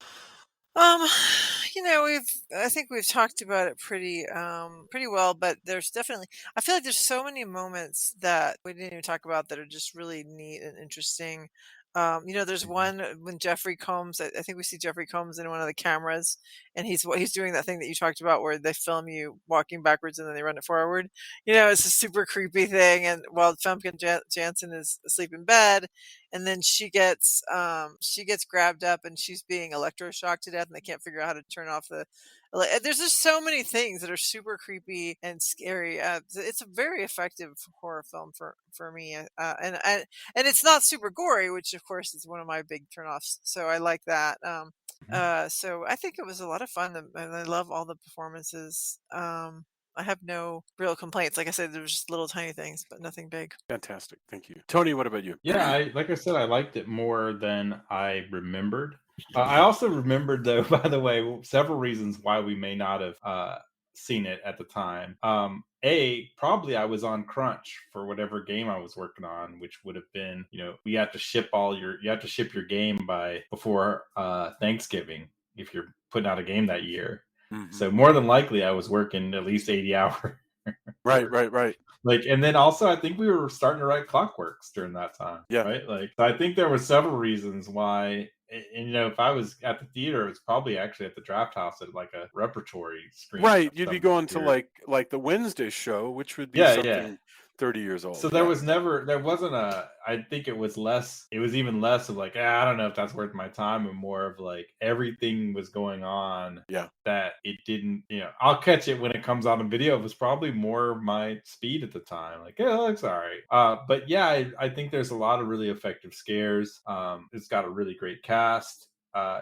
I think we've talked about it pretty well, but there's definitely, I feel like there's so many moments that we didn't even talk about that are just really neat and interesting. There's one when Jeffrey Combs, I think we see Jeffrey Combs in one of the cameras, and he's doing that thing that you talked about where they film you walking backwards and then they run it forward. It's a super creepy thing, and while Famke Janssen is asleep in bed, and then she gets grabbed up and she's being electroshocked to death, and they can't figure out how to turn off the. There's just so many things that are super creepy and scary. It's a very effective horror film for me, and it's not super gory, which of course is one of my big turnoffs. So I like that. So I think it was a lot of fun, and I love all the performances. I have no real complaints. Like I said, there's just little tiny things, but nothing big. Fantastic. Thank you. Tony, what about you? Yeah, like I said, I liked it more than I remembered. I also remembered, though, by the way, several reasons why we may not have seen it at the time. Probably I was on crunch for whatever game I was working on, which would have been, you have to ship your game by before Thanksgiving if you're putting out a game that year. Mhm. So more than likely, I was working at least 80 hours. Right. Like, and then also I think we were starting to write Clockworks during that time. Yeah. Right. Like, so I think there were several reasons why. And if I was at the theater, it was probably actually at the Draft House at like a repertory screen. Right. You'd be going to like the Wednesday show, which would be something 30 years old. So there wasn't I think it was even less of like, I don't know if that's worth my time, and more of like everything was going on. Yeah. That it didn't, I'll catch it when it comes out on video. It was probably more my speed at the time. Like, yeah, it looks all right. But yeah, I think there's a lot of really effective scares. It's got a really great cast.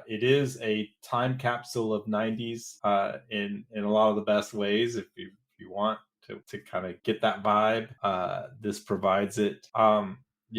It is a time capsule of 90s in a lot of the best ways. If you want to kind of get that vibe, this provides it.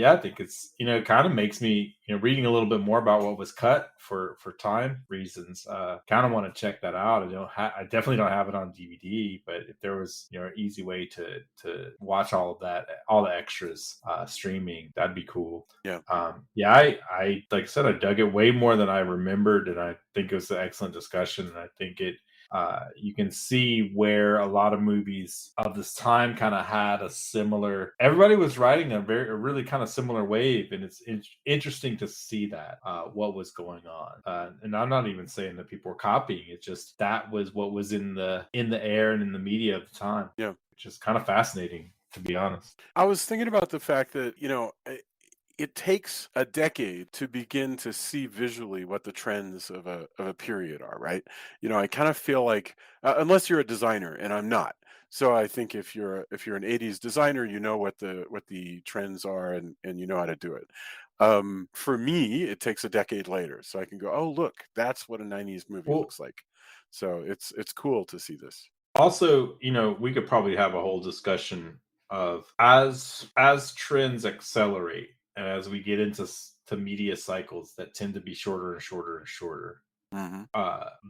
I think it's, it kind of makes me, reading a little bit more about what was cut for time reasons, kind of want to check that out. I definitely don't have it on DVD, but if there was, an easy way to watch all of that, all the extras streaming, that'd be cool. Yeah. I like I said, I dug it way more than I remembered, and I think it was an excellent discussion, and I think you can see where a lot of movies of this time kind of had a similar. Everybody was riding a really kind of similar wave, and it's interesting to see that what was going on. And I'm not even saying that people were copying; it's just that was what was in the air and in the media at the time. Yeah, which is kind of fascinating, to be honest. I was thinking about the fact that it takes a decade to begin to see visually what the trends of a period are, right? I kind of feel like unless you're a designer, and I'm not. So I think if you're an 80s designer, you know what the trends are, and you know how to do it. For me, it takes a decade later, so I can go, oh, look, that's what a 90s movie looks like. So it's cool to see this. Also, we could probably have a whole discussion of as trends accelerate, and as we get into media cycles that tend to be shorter and shorter and shorter,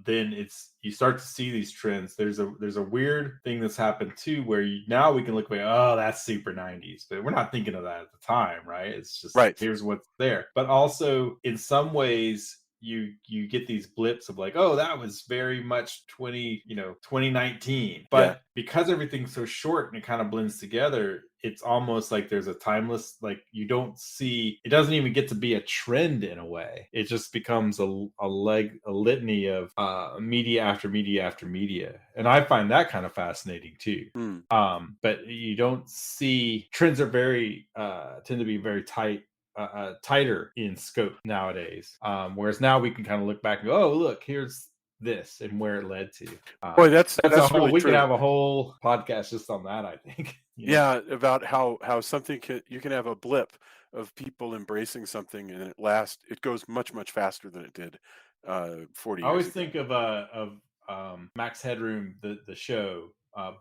then you start to see these trends. There's a weird thing that's happened too, where now we can look away. Oh, that's super 90s, but we're not thinking of that at the time, right? It's just here's what's there. But also, in some ways, you get these blips of like, oh, that was very much 2019, but because everything's so short and it kind of blends together, it's almost like there's a timeless, like you don't see, it doesn't even get to be a trend in a way. It just becomes a litany of media after media after media, and I find that kind of fascinating too. But you don't see trends are very tend to be very tighter in scope nowadays, whereas now we can kind of look back and go, oh, look, here's this and where it led to. Boy, that's a whole, really we true. could have a whole podcast just on that, I think. Yeah, about how something you can have a blip of people embracing something, and it goes much faster than it did 40 I years always ago. think of Max Headroom, the show,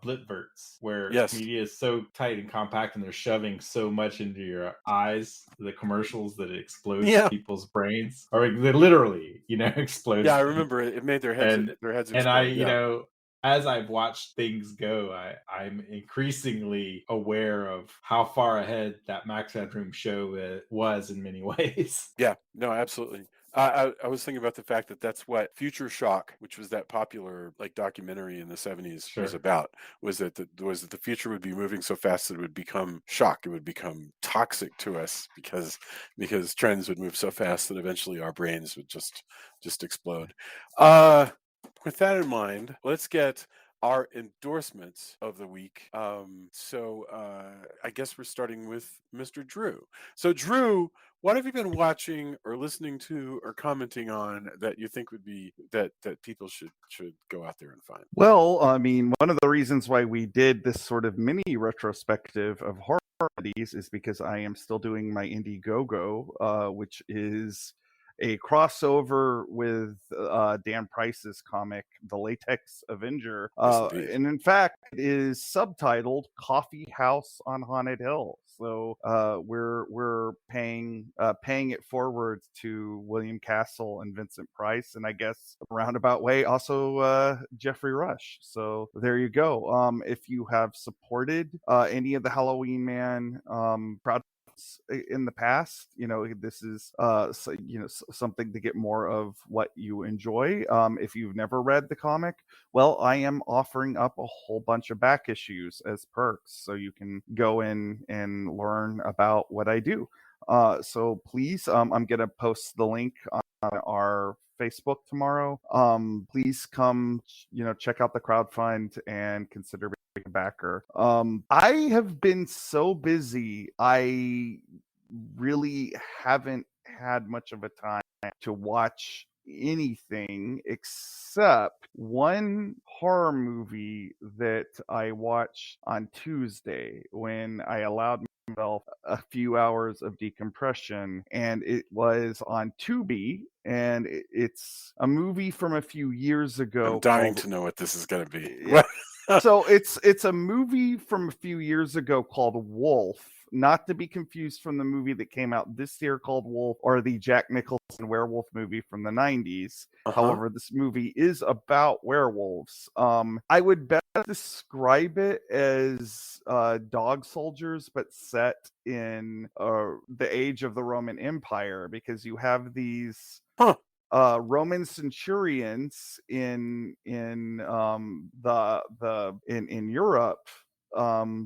Blipverts, where Yes. media is so tight and compact, and they're shoving so much into your eyes, the commercials, that it explodes people's brains, or they literally, explode. Yeah, I remember it made their heads explode. And I, as I've watched things go, I'm increasingly aware of how far ahead that Max Headroom show was in many ways. Yeah, no, absolutely. I was thinking about the fact that that's what Future Shock, which was that popular documentary in the 70s, was about. Was that the future would be moving so fast that it would become shock. It would become toxic to us because trends would move so fast that eventually our brains would just explode. With that in mind, let's get our endorsements of the week. So I guess we're starting with Mr. Drew. So Drew, what have you been watching or listening to or commenting on that you think would be that people should go out there and find? Well, I mean, one of the reasons why we did this sort of mini retrospective of horror comedies is because I am still doing my Indiegogo, which is a crossover with Dan Price's comic, The Latex Avenger. And in fact, it is subtitled Coffee House on Haunted Hill. So we're paying it forward to William Castle and Vincent Price, and I guess a roundabout way also Geoffrey Rush. So there you go. If you have supported any of the Halloween Man projects in the past, this is something to get more of what you enjoy. If you've never read the comic, well, I am offering up a whole bunch of back issues as perks, so you can go in and learn about what I do. So please, I'm gonna post the link on our Facebook tomorrow. Please come, check out the crowdfund and consider being a backer. I have been so busy, I really haven't had much of a time to watch anything except one horror movie that I watched on Tuesday when I allowed myself a few hours of decompression, and it was on Tubi, and it's a movie from a few years ago. I'm dying to know what this is going to be. Yeah. So it's a movie from a few years ago called Wolf, not to be confused from the movie that came out this year called Wolf, or the Jack Nicholson werewolf movie from the 90s. However, this movie is about werewolves. I would best describe it as dog soldiers, but set in the age of the Roman Empire, because you have these Roman centurions in Europe,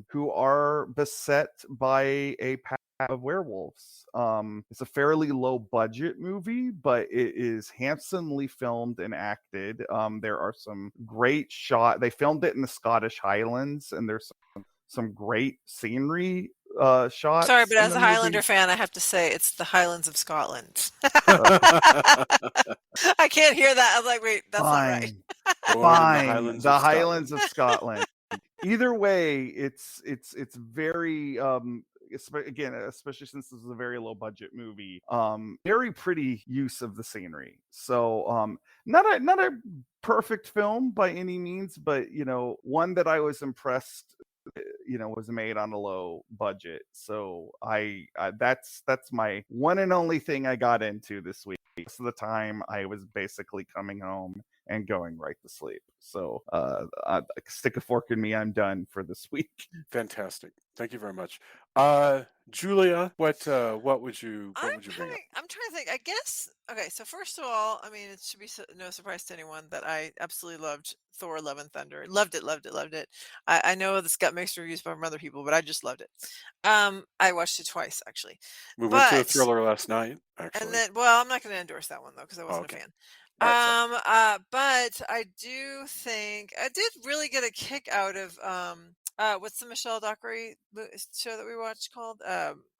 who are beset by a pack of werewolves. It's a fairly low budget movie, but it is handsomely filmed and acted. There are some great shots. They filmed it in the Scottish Highlands, and there's some great scenery shots. Sorry, but as a Highlander fan, I have to say it's the Highlands of Scotland. I can't hear that. I'm like, wait, that's not right. Fine, the Highlands of Scotland. Either way, it's very again, especially since this is a very low budget movie, very pretty use of the scenery. So not a perfect film by any means, but one that I was impressed was made on a low budget. So I that's my one and only thing I got into this week. Most of the time I was basically coming home and going right to sleep. So stick a fork in me, I'm done for this week. Fantastic. Thank you very much. Julia, what would you bring up? I'm trying to think. I guess, okay, so first of all, I mean, it should be no surprise to anyone that I absolutely loved Thor: Love and Thunder. Loved it. I know this got mixed reviews from other people, but I just loved it. I watched it twice, actually. We went to the Thriller last night, actually. And then, well, I'm not going to endorse that one, though, because I wasn't a fan. But I do think I did really get a kick out of what's the Michelle Dockery show that we watched called?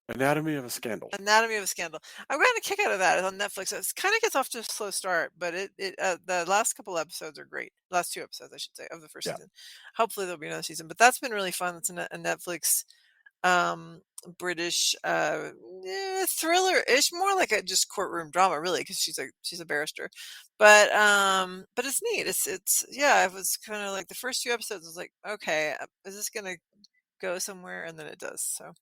Anatomy of a Scandal. Anatomy of a Scandal. I'm getting a kick out of that. It's on Netflix. It kind of gets off to a slow start, but the last couple episodes are great. Last 2 episodes, I should say, of the first Yeah. season. Hopefully there'll be another season, but that's been really fun. It's a Netflix British thriller-ish, more like a just courtroom drama, really, because she's a barrister. But it's neat. It's yeah. It was kind of like the first 2 episodes. I was like, okay, is this gonna go somewhere? And then it does. So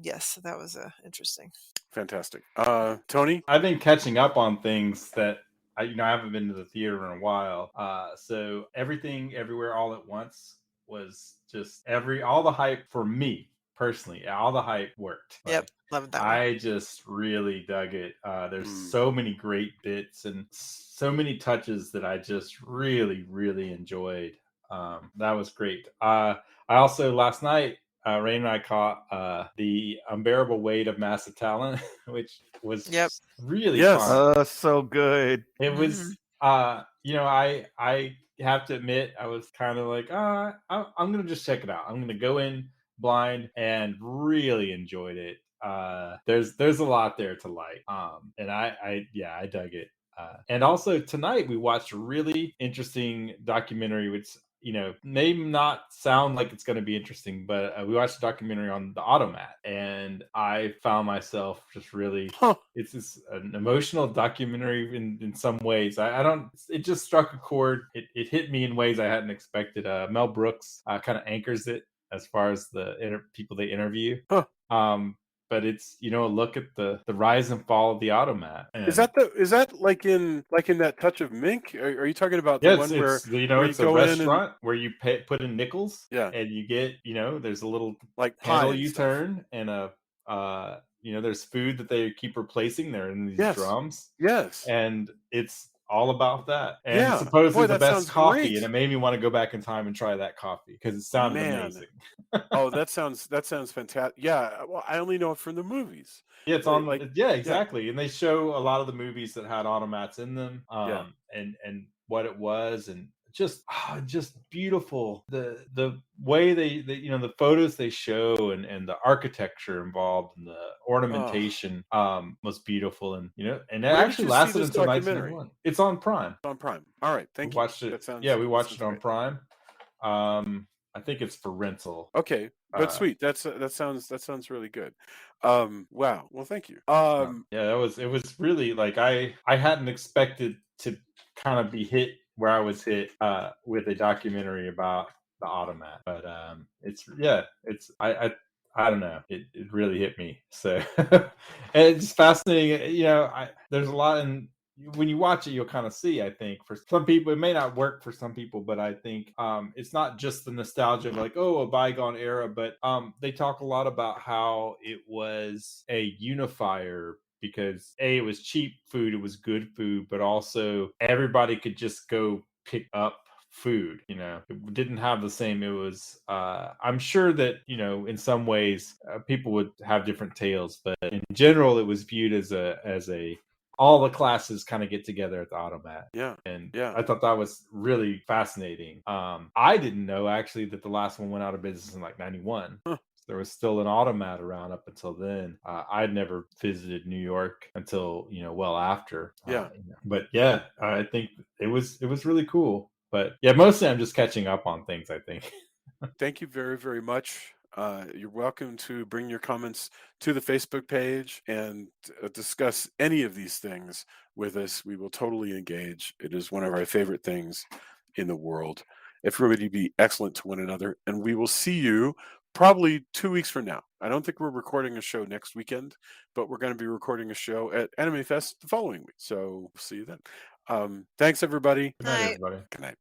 yes, that was interesting. Fantastic. Tony? I've been catching up on things that I haven't been to the theater in a while. So Everything Everywhere All at Once was just all the hype for me personally. All the hype worked. Yep, Like, loved that one. I just really dug it. There's so many great bits and so many touches that I just really, really enjoyed. That was great. I also last night Rain and I caught The Unbearable Weight of Massive Talent, which was Yep. really Yes. fun. So good. It was, I have to admit, I was kind of like, I'm going to just check it out. I'm going to go in blind and really enjoyed it. There's a lot there to like. And I dug it. And also tonight we watched a really interesting documentary, which may not sound like it's going to be interesting, but we watched a documentary on the automat, and I found myself just really. It's an emotional documentary in some ways. I don't. It just struck a chord. It hit me in ways I hadn't expected. Mel Brooks kind of anchors it as far as the people they interview. But it's a look at the rise and fall of the automat. And Is that like in that Touch of Mink? Are you talking about the yeah, one where where it's a restaurant where you put in nickels, Yeah. and you get there's a little like handle pie and you stuff? turn, and there's food that they keep replacing there in these Yes. drums, Yes. and it's all about that. And Yeah. supposedly Boy, the that best sounds coffee, great. and it made me want to go back in time and try that coffee because it sounded Man. amazing. Oh, that sounds fantastic. Yeah, well, I only know it from the movies. Yeah, it's Like- on. like- Yeah, exactly. And they show a lot of the movies that had automats in them, Yeah. and what it was, and just beautiful. The way they the photos they show, and the architecture involved, and the ornamentation was beautiful, and and it Where did actually you see lasted this until documentary? 1991. It's on Prime. On Prime. All right, thank you. We watched it. That sounds, we watched it on great. Prime. I think it's for rental. Okay, but sweet. That sounds really good. Wow. Well, thank you. Yeah, it was really like I hadn't expected to kind of be hit where I was hit with a documentary about the automat, but I don't know, it really hit me. So and it's fascinating. There's a lot in. When you watch it, you'll kind of see, I think, for some people, it may not work for some people, but I think it's not just the nostalgia of like, a bygone era, but they talk a lot about how it was a unifier because it was cheap food, it was good food, but also everybody could just go pick up food. It didn't have the same. It was I'm sure that in some ways people would have different tales, but in general it was viewed as a all the classes kind of get together at the automat. Yeah. And Yeah. I thought that was really fascinating. I didn't know actually that the last one went out of business in like 91. There was still an automat around up until then. I'd never visited New York until well after. Yeah. But yeah, I think it was really cool. But yeah, mostly I'm just catching up on things, I think. Thank you very, very much. You're welcome to bring your comments to the Facebook page and discuss any of these things with us. We will totally engage. It is one of our favorite things in the world. Everybody be excellent to one another, and we will see you probably 2 weeks from now. I don't think we're recording a show next weekend, but we're going to be recording a show at Anime Fest the following week. So see you then. Thanks, everybody. Good night, Night. everybody. Good night.